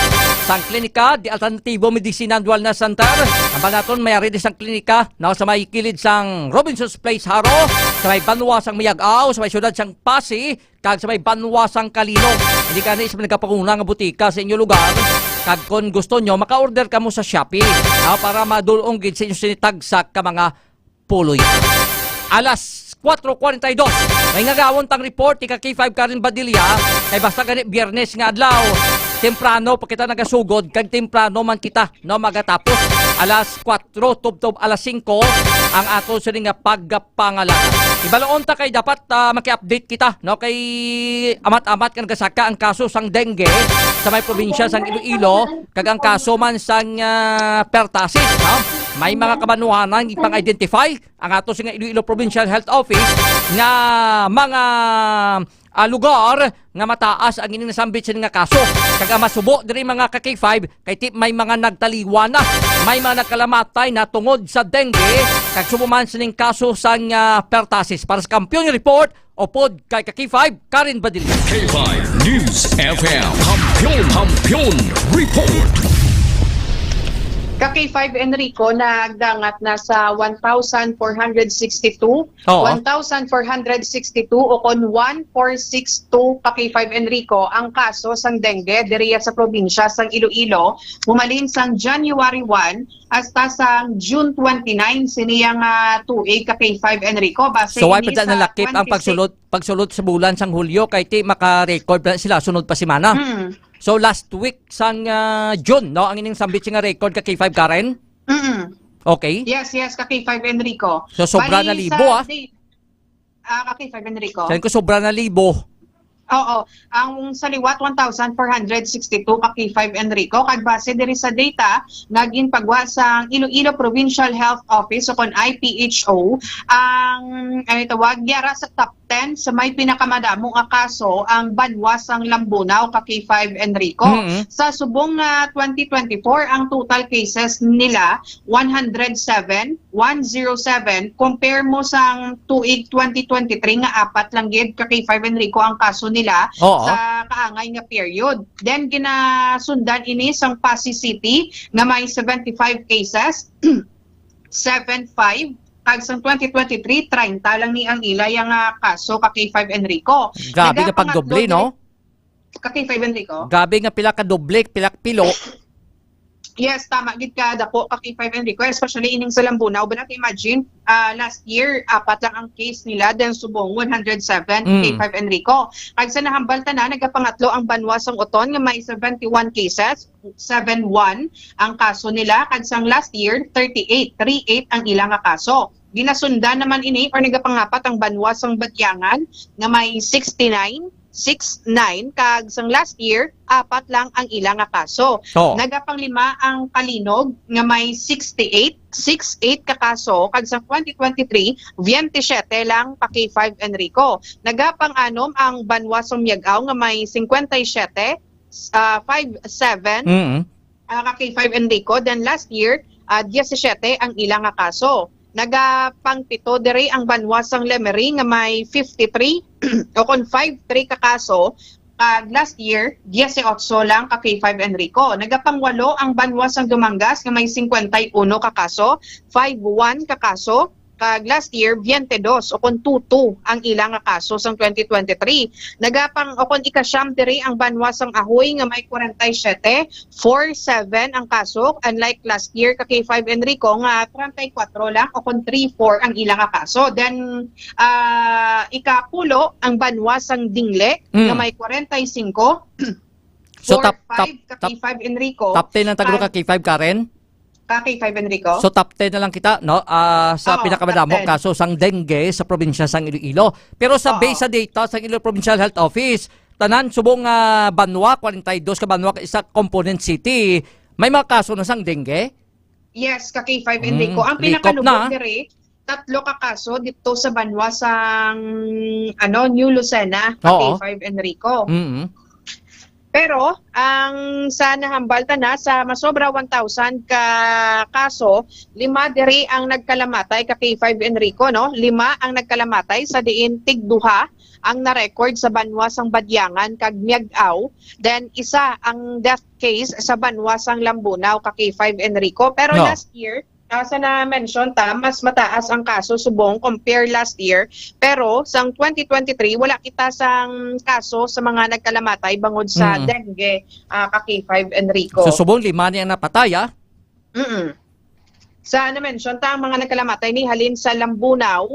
sang Klinika di Alternatibo Medicina and Wellness Center. Ang naton mayari di sang klinika na sa may kilid sang Robinson's Place Haro, sa may Banwasang Mayag-aw, sa may syudad sang Pasi, kag sa may Banwasang Kalinog. Hindi ka na isa nagkapakuna nga butika sa inyo lugar. Kag kung gusto nyo, maka-order ka mo sa Shopee para madulong gid sa inyo sinitagsak ka mga puloy. Alas 4:42, may ngagawon tang report ni K5 Karen Badilla kay basta ganit Biyernes nga adlaw. Temprano pa kita nagasugod kag temprano man kita no magatapos. Alas 4 tubtob alas 5 ang ato sa nga pagpangalanan. Ibalaon ta kay dapat maki-update kita no kay amat-amat kan gasaka ang kaso sang dengue sa may probinsya sang Iloilo kag ang kaso man sang pertussis, no? May mga kabanuhanan ipang-identify ang ato sa Iloilo Provincial Health Office nga mga lugar nga mataas ang ininasambit sa nga kaso. Kag masubo diri mga ka-K5 kay tip may mga nagtaliwan na, may mga nagkalamatay na tungod sa dengue kag sumuman sining kaso sa pertussis. Para sa Kampiyon Report o pod kay ka-K5 Karen Badilla. K5 News FM. Kampiyon Report. Ka-K5 Enrico nagdangat na sa 1,462. 1,462 o kon 1,462 ka-K5 Enrico ang kaso sang dengue diriya sa probinsya sang Iloilo. Mumalin sang January 1 hasta sang June 29 siniyang tuig ka-K5 Enrico. Base so ay pa na lakip ang pagsulod sa bulan sang Hulyo kay ti maka-record na sila sunod pa semana. So last week sang June, no, ang ining sambit nga record ka K5 Karen? Okay. Yes, ka-K5 Enrico. So sobra na libo ka-K5 Enrico. Sabi ko sobra na libo. Oo, ang saliwat 1,462 ka-K5 Enrico kag base diri sa data naging pagwa sa Iloilo Provincial Health Office o kon IPHO ang tawag yara sa top 10 sa may pinakamadamo nga kaso ang Banwasang Lambunaw ka-K5 Enrico. Sa subong 2024 ang total cases nila 107 compare mo sang tuig 2023 nga apat lang gid ka-K5 Enrico ang kaso nila sa kaangay nga period. Then ginasundan ini sang Pasig City nga may 75 cases 75 kag sang 2023 30 lang ni ang ila yang kaso ka K5 Enrico. Grabe na pagdoble, no? Kaki 5 Enrico. Gabi nga pila ka doble, pila ka pilo. Yes, tama gid ka dako kaki 5 Enrico, especially ining sa Lambunaw. But imagine, last year 4 lang ang case nila, then subong 107 kay 5 Enrico. Kag sa nahambalta na nagapangatlo ang Banwa sang Uton nga may 71 cases, 71 ang kaso nila. Kag sang last year 38 ang ilang nga kaso. Ginasundan naman ini or nagapangapat ang Banwa sang Batyangan nga may 69 kag sang last year 4 lang ang ilang nga kaso. So, Nagapanglima ang Kalinog nga may 68 ka kaso kag sa 2023 27 lang pa kay 5 Enrico. Nagapang-anom ang Banwa sa Miagaw nga may 57 57 kay 5 Enrico, then last year 17 ang ilang nga kaso. Nagapang-pito diri ang Banwa sang Lemery nga may 53 o kon 53 ka kaso. Last year, 18 lang ka kay 5 Enrico. Nagapang-8 ang Banwa sang Dumangas nga may 51 ka kaso, 51 ka kaso. Kag last year, 22 o kon 22 ang ilang nga kaso sang 2023. Nagapang o kon ikasyam diri ang Banwa sang Ahoy nga may 47, 47 ang kaso. Unlike last year ka kay 5 Enrico nga 34 lang o kon 34 ang ilang nga kaso. Then ikapulo ang Banwa sang Dingle nga may 45. So top 5 ka kay 5 Enrico. top 10 ang tagro ka kay 5 Karen. Kaki 5 Enrico. So top 10 na lang kita no sa Oo, pinakamadamong top 10. kaso sang dengue sa probinsya sang Iloilo. Pero sa Oo. base sa data sa Iloilo Provincial Health Office, tanan subong Banwa 42 ka Banwa isa component city. May mga kaso na sang dengue? Yes, kaki 5 Enrico. Ang likop pinakalubog na. diri, 3 ka kaso dito sa Banwa sang New Lucena, Oo. kaki 5 Enrico. Pero ang sa nahambalta na sa masobra 1,000 ka kaso, 5 diri ang nagkalamatay kaki 5 Enrico, no? 5 ang nagkalamatay sa diin tigduha ang na-record sa Banwa sang Badyangan kag Miagaw. Then isa ang death case sa Banwa sang Lambunaw kaki 5 Enrico. Pero No. last year sa na-mention ta, mas mataas ang kaso subong compare last year. Pero sang 2023, wala kita sang kaso sa mga nagkalamatay bangod sa dengue kaki 5 Enrico. so subong 5 niya napatay Sa na-mention ta, ang mga nagkalamatay ni halin sa Lambunaw,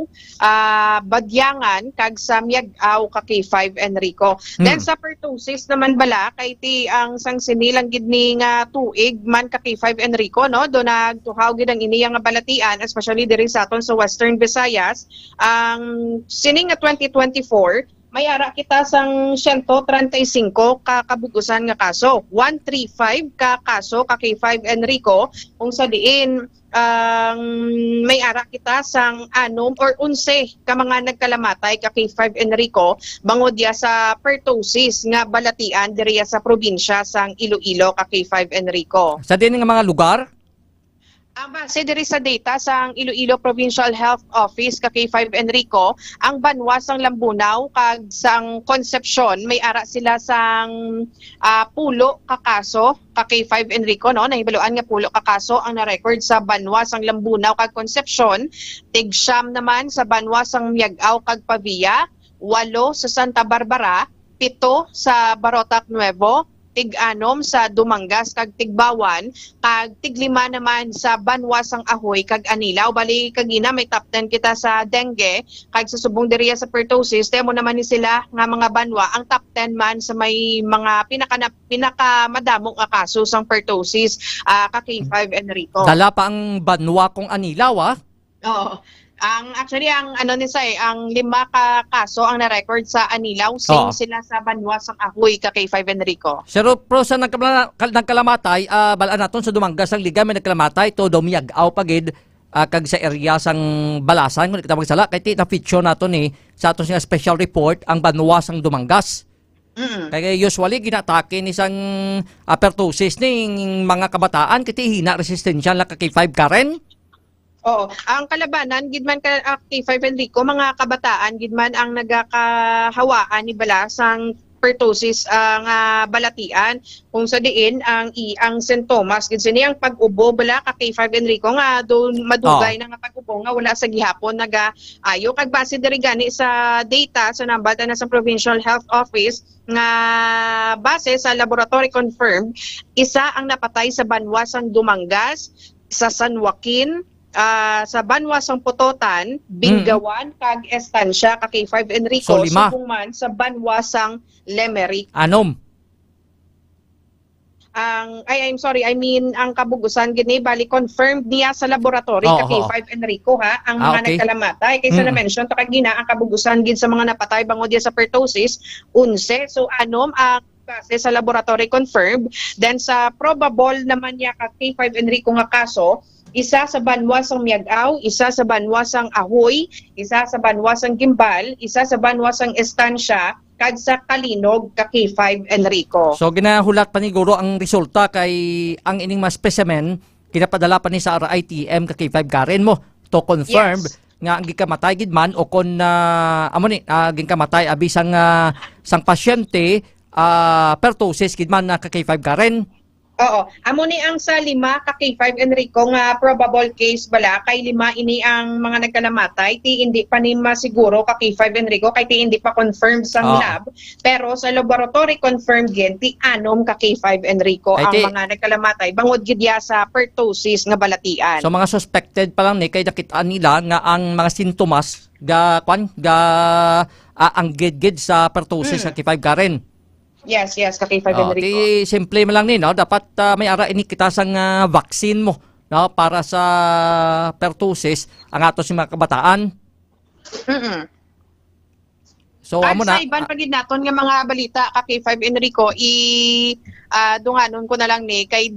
Badyangan, kag sa Miagaw kaki 5 Enrico. Then sa pertussis naman bala, kay ti ang sang sinilang gid ni nga tuig man kaki 5 Enrico, no? Do nagtuhaw gid ang iniyang nga balatian, especially diri sa aton sa Western Visayas. Ang sining nga 2024, may ara kita sang 135 ka kabugusan nga kaso. 135 ka kaso kaki 5 Enrico, kung sa diin may ara kita sang 6 or 11 ka mga nagkalamatay kaki 5 Enrico bangod ya sa pertussis nga balatian diri sa probinsya sang Iloilo kaki 5 Enrico. sa din nga mga lugar. Ang base diri sa data sang Iloilo Provincial Health Office kaki 5 Enrico, ang Banwa sang Lambunaw kag sang Concepcion may ara sila sang pulo ka kaso kaki 5 Enrico, no? Nahibaluan nga pulo ka kaso ang na-record sa Banwa sang Lambunaw kag Concepcion, tig-siyam naman sa Banwa sang Miagaw kag Pavia, 8 sa Santa Barbara, 7 sa Barotac Nuevo, tig-6 sa Dumangas kag Tigbawan, kag tig-5 naman sa Banwa sang Ahoy kag Anilaw. Bali kagina may top 10 kita sa dengue kag sa subong diriya sa pertussis. Demo naman ni sila nga mga Banwa ang top 10 man sa may mga pinakamadamong nga kaso sang pertussis kaki 5 Enrico. Dala pa ang Banwa kung Anilaw Oo. Ang ang 5 ka kaso ang na-record sa Anilaw, same Oo. sila sa Banwa sang Ahoy kay 5 Enrico. Pero pro sa nagkalamatay, balaan naton sa Dumangas ang liga may nagkalamatay to do Miagaw pagid kag sa area sang Balasan kun kita magsala kay ti na feature naton sa aton nga special report ang Banwa sang Dumangas. Kaya usually ginatake ni sang pertussis ning mga kabataan kiti hina resistensya la kay 5 Karen. Oo, ang kalabanan gidman kay 5 Enrico, mga kabataan gidman ang nagakahawaan ni bala sang pertussis ang balatian kung sa diin ang sintomas gid sini ang pag-ubo bala ka kay 5 Enrico nga do madugay na nga pag-ubo nga wala sa gihapon ayo kag base diri gani sa data sa nambatan na sa Provincial Health Office nga base sa laboratory confirmed isa ang napatay sa banwasang Dumangas, sa San Joaquin, sa banwasang Putotan, Bingawan, kag Estancia, kay 5 Enrico, So, 5. subong man sa banwasang Lemeric. Anom. Ang kabugusan gini bali confirmed niya sa laboratory kay 5 Enrico ang mga nagkalamatay kaysa na mention to kagina ang kabugusan gid sa mga napatay bangod sa pertussis 11. So anom ang base sa laboratory confirmed, then sa probable naman niya kay 5 Enrico nga kaso, isa sa banwasang Miagaw, isa sa banwasang Ahoy, isa sa banwasang Gimbal, isa sa banwasang Estancia, kag sa Kalinog kay 5 Enrico. So ginahulat pa ni Guro ang resulta kay ang ining mga specimen kinapadala pa ni sa RITM kay 5 Karen mo to confirm nga ang gikamatay gid man o kon gikamatay abi sang pasyente pertussis gid man na kay 5 Karen. Oo. Amo ni ang sa 5 kay 5 Enrico nga probable case bala kay 5 ini ang mga nagkalamatay ti hindi pa ni masiguro kay 5 Enrico kay ti hindi pa confirmed sa lab pero sa laboratory confirmed gid ti 6 kay 5 Enrico ang mga nagkalamatay bangod gid ya sa pertussis nga balatian. So mga suspected pa lang ni kay nakitaan nila nga ang mga sintomas ang gid sa pertussis sa kay 5 Karen. Yes, kay 5 Enrico. Di simple mo lang ni no, dapat may ara ini kita sang vaccine mo no para sa pertussis ang ato si mga kabataan. So amo na sa iban pagid naton nga mga balita kay 5 Enrico dunganon ko na lang ni kay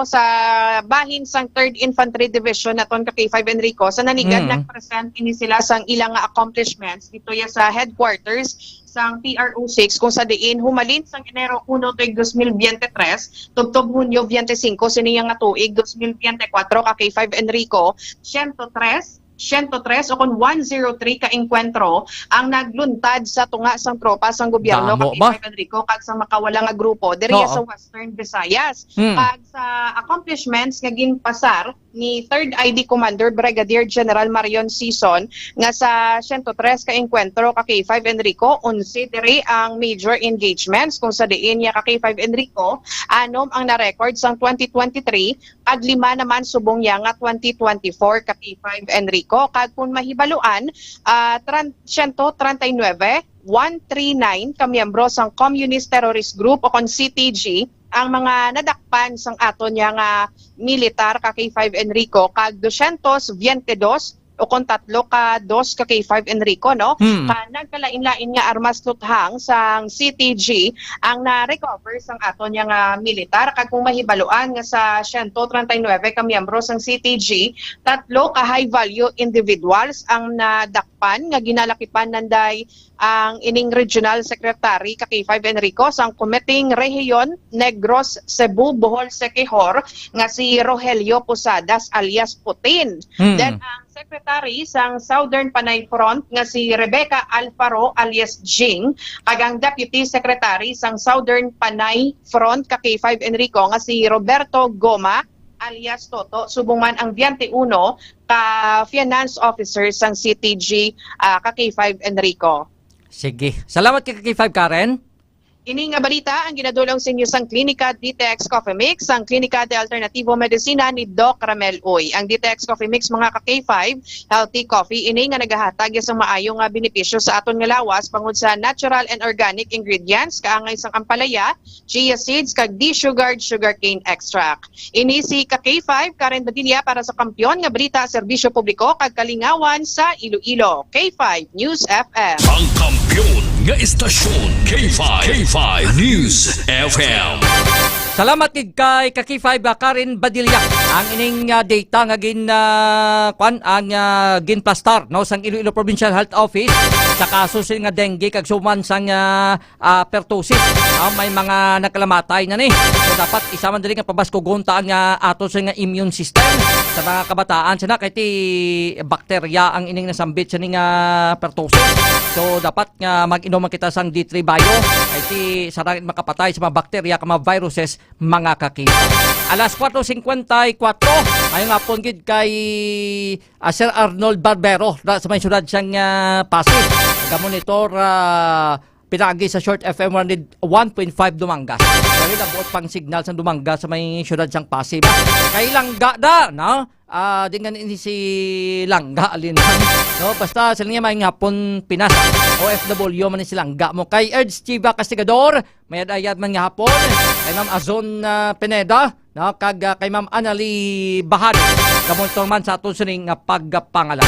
sa bahin sang 3rd Infantry Division naton kay 5 Enrico sa nanigan nagpresent ini sila sang ilang accomplishments dito ya sa headquarters sang PRO6 kung sa diin humalin sang Enero 1 tuig 2023 tubtob Hunyo 25 siniya nga tuig 2024 kay 5 Enrico 103 o kung 103 ka enkwentro ang nagluntad sa tunga sang tropa sang gobyerno kay 5 Enrico kag sa makawala nga grupo diri sa Western Visayas. Kag sa accomplishments nga ginpasar ni 3rd ID Commander Brigadier General Marion Sison nga sa 103 ka enkwentro kay 5 Enrico 11 diri ang major engagements kung sa diin niya kay 5 Enrico anom ang na-record sang 2023 ag 5 naman subong niya nga 2024 kay 5 Enrico kag kung mahibaluan 139 139 ka miyembro sang Communist Terrorist Group o kon CTG ang mga nadakpan sang ato niya nga militar kay 5 Enrico kag 222 o kung 3 ka 2 kay 5 Enrico no nagkalain-lain nga armas tuthang sang CTG ang na-recover sang ato niya nga militar kag kung mahibaluan nga sa 139 ka miyembro sang CTG 3 ka high value individuals ang nadakpan nga ginalakipan nanday ang ining Regional Secretary kay 5 Enrico sang Committee Rehiyon Negros Cebu Bohol Sequijor nga si Rogelio Posadas alias Putin. Then ang Secretary sang Southern Panay Front nga si Rebecca Alfaro alias Jing kag ang Deputy Secretary sang Southern Panay Front kay 5 Enrico nga si Roberto Goma alias Toto subong man ang 21 ka finance officer sang CTG kay 5 Enrico. Sige. Salamat kay 5 Karen. Ini nga balita ang ginadulong sa inyo sang Klinika DTX Coffee Mix, ang Klinika de Alternativo Medicina ni Doc Ramel Uy. Ang DTX Coffee Mix mga ka-K5, healthy coffee, ini nga nagahatag sa maayong nga benepisyo sa aton nga lawas pangod sa natural and organic ingredients, kaangay sang ampalaya, chia seeds, kag de-sugared sugarcane extract. Ini si ka-K5, Karen Badilla para sa Kampiyon nga Balita Serbisyo Publiko kag Kalingawan sa Iloilo. K5 News FM. Ang kampiyon nga istasyon K5 News FM. Salamat gid kay Kaki5 Karen Badilla. Ang ining data nga gin gin plastar no sang Iloilo Provincial Health Office sa kaso sa nga dengue kag suman sang pertussis. May mga nakalamatay na ni. So dapat isa man diri nga pabaskugonta ang ato sa nga immune system sa mga kabataan sina kay ti bakterya ang ining nasambit sa nga pertussis. So dapat nga mag-inom man kita sang D3 Bio kay ti sarang makapatay sa mga bakterya ka mga viruses mga kakita. Alas 4:54 ayong hapon gid kay Sir Arnold Barbero sa may syudad siyang Pasig. Nag-monitor pinagi sa Short FM 1.5 Dumangas. Dahil nabuot pang signal sa Dumangas sa may syudad siyang Pasig. Kay Langga da, no? Di nga ni si Langga alin. No, basta sila niya may hapon Pinas. OFW man ni si Langga mo. Kay Erds Chiva Castigador, may ayad man nga hapon. Kay Ma'am Azon Pineda, no? Kag kay Ma'am Anali Bahad. Kamontor man sa aton sining pagpangalan.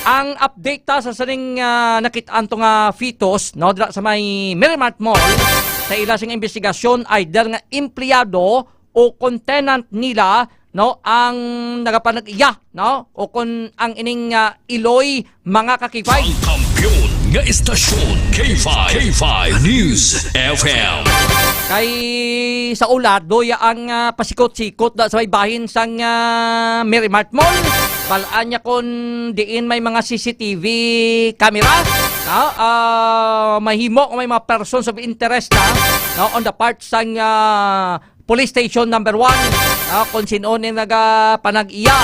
Ang update ta sa saning nakitaan to nga fetus no dira sa may Merrimart Mall sa ila sing investigasyon ay dahil nga empleyado o contenant nila no ang nagapanag-iya no o kun ang ining Iloy mga kakifay. Ang kampiyon nga istasyon K5 News FM. Kay sa ulad doya ang pasikot-sikot da sa may bahin sang Merrimart Mall. Balaan niya kung diin may mga CCTV camera, mahimo kung may mga persons of interest na on the part sang police station number 1, kung sino ni nagapanag-iya.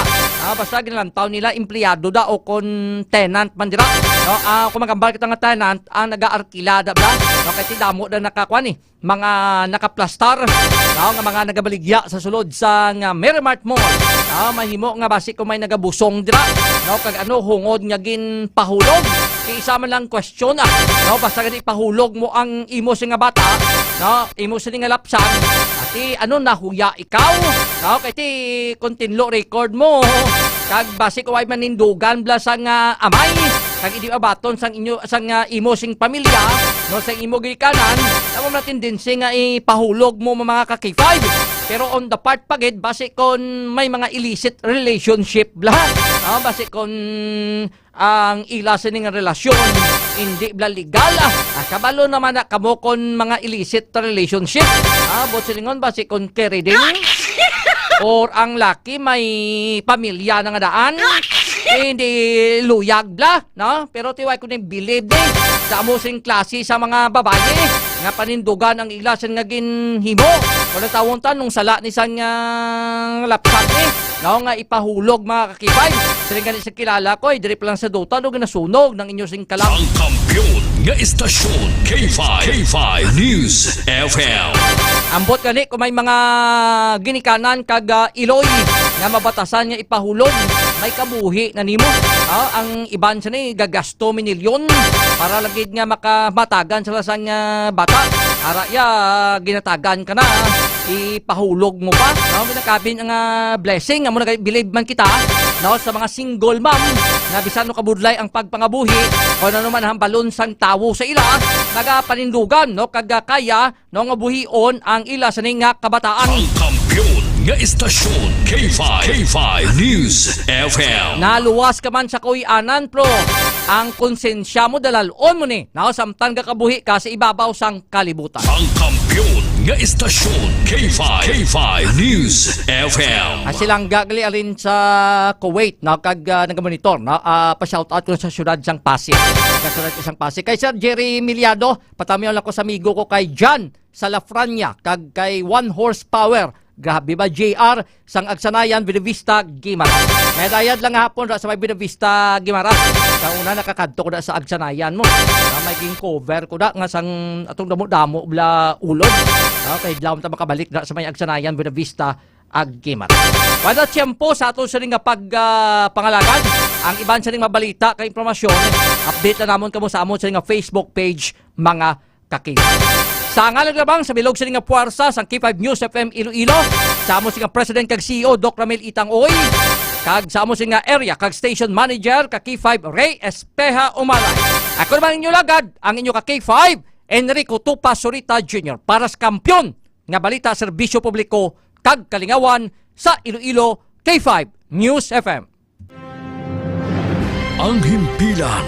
Basta ginalantaw nila empleyado da o kung tenant man dira. Kung magambal kita nga tenant, ang nag-aarkilada bla. Kaya damo na nakakuan mga nakaplastar, nga mga nagabaligya sa sulod sa Merrimart Mall. Mahimo nga basi kung may nagabusong dira. Kag hungod nga gin pahulog. Kaya isa man lang question basta gani pahulog mo ang imo nga bata, imo sa nga lapsan. Ati nahuya ikaw. Kaya ti kontinlo record mo. Kag basi ko ay manindugan bla sang amay. Kag idi abaton sang inyo sang imo sing pamilya, no sang imo gikanan, amo na tendency nga ipahulog mo mga ka-K5. Pero on the part pagid basi kon may mga illicit relationship bla. Basi kon ang ila sa ning relasyon hindi bla legal. Kabalo naman na kamo kon mga illicit relationship. Bot silingon basi kon carry din. Or ang laki may pamilya na nga daan. Hindi luyag bla, no? Pero tiwai ko nang believe din sa amusing klase sa mga babae nga panindugan ang ilasan nga ginhimo. Wala tawon ta nung sala ni sang laptop nga ipahulog mga kakibay. Siling ganit sa kilala ko, diri pa lang sa dota no ginasunog ng inyo sing kalam. Ang kampiyon nga istasyon K5 News FM. Ambot gani kung may mga ginikanan kag Iloy nga mabatasan nga ipahulog, may kabuhi na nimo. Ang iban sa ni gagasto minilyon para lagid nga makamatagan sa lasang bata. Ara ya ginatagan ka na, ipahulog mo pa. Ginakabin ang blessing amo nagabilib man kita sa mga single mom nga bisan no kabudlay ang pagpangabuhi o ano man ang balon sang tawo sa ila nagapanindugan kag kaya nga buhion ang ila sa ning kabataan. Ang kampiyon nga istasyon K5 News FM. Naluwas ka man sa kuyanan pro ang konsensya mo dalalon mo ni samtang kakabuhi ka sa ibabaw sang kalibutan. Ang kampiyon nga istasyon K5 News FM. Silang gagali alin sa Kuwait kag nagamonitor pa-shoutout ko sa syudad sang Pasig. Syudad sang Pasig kay Sir Jerry Miliado, patamiyon lang ko sa amigo ko kay John Salafrania kag kay One Horsepower. Grabe ba JR sang Agsanayan Binavista Guimaras. Medayad lang hapon sa may Binavista Guimaras. Sa una nakakadto ko sa Agsanayan mo. May ging cover ko nga sang atong damo-damo bla ulod. Kay dlawom ta makabalik sa may Agsanayan Binavista Guimaras. Wala tiyempo sa ato sa ring pangalagan. Ang iban sa ring mabalita kay impormasyon, update na namon kamo sa amon sa ring Facebook page mga kakig. Sa ngalan labang sa bilog sa nga puwersa sang K5 News FM Iloilo, sa amo sing President kag CEO Doc Ramil Itang-Oy, kag sa amo sing area kag station manager kag K5 Ray Espeja Umalay. Ako naman inyo lagad ang inyo kag K5 Enrico Tupa Surita Jr. para sa kampiyon nga balita serbisyo publiko kag kalingawan sa Iloilo K5 News FM. Ang himpilan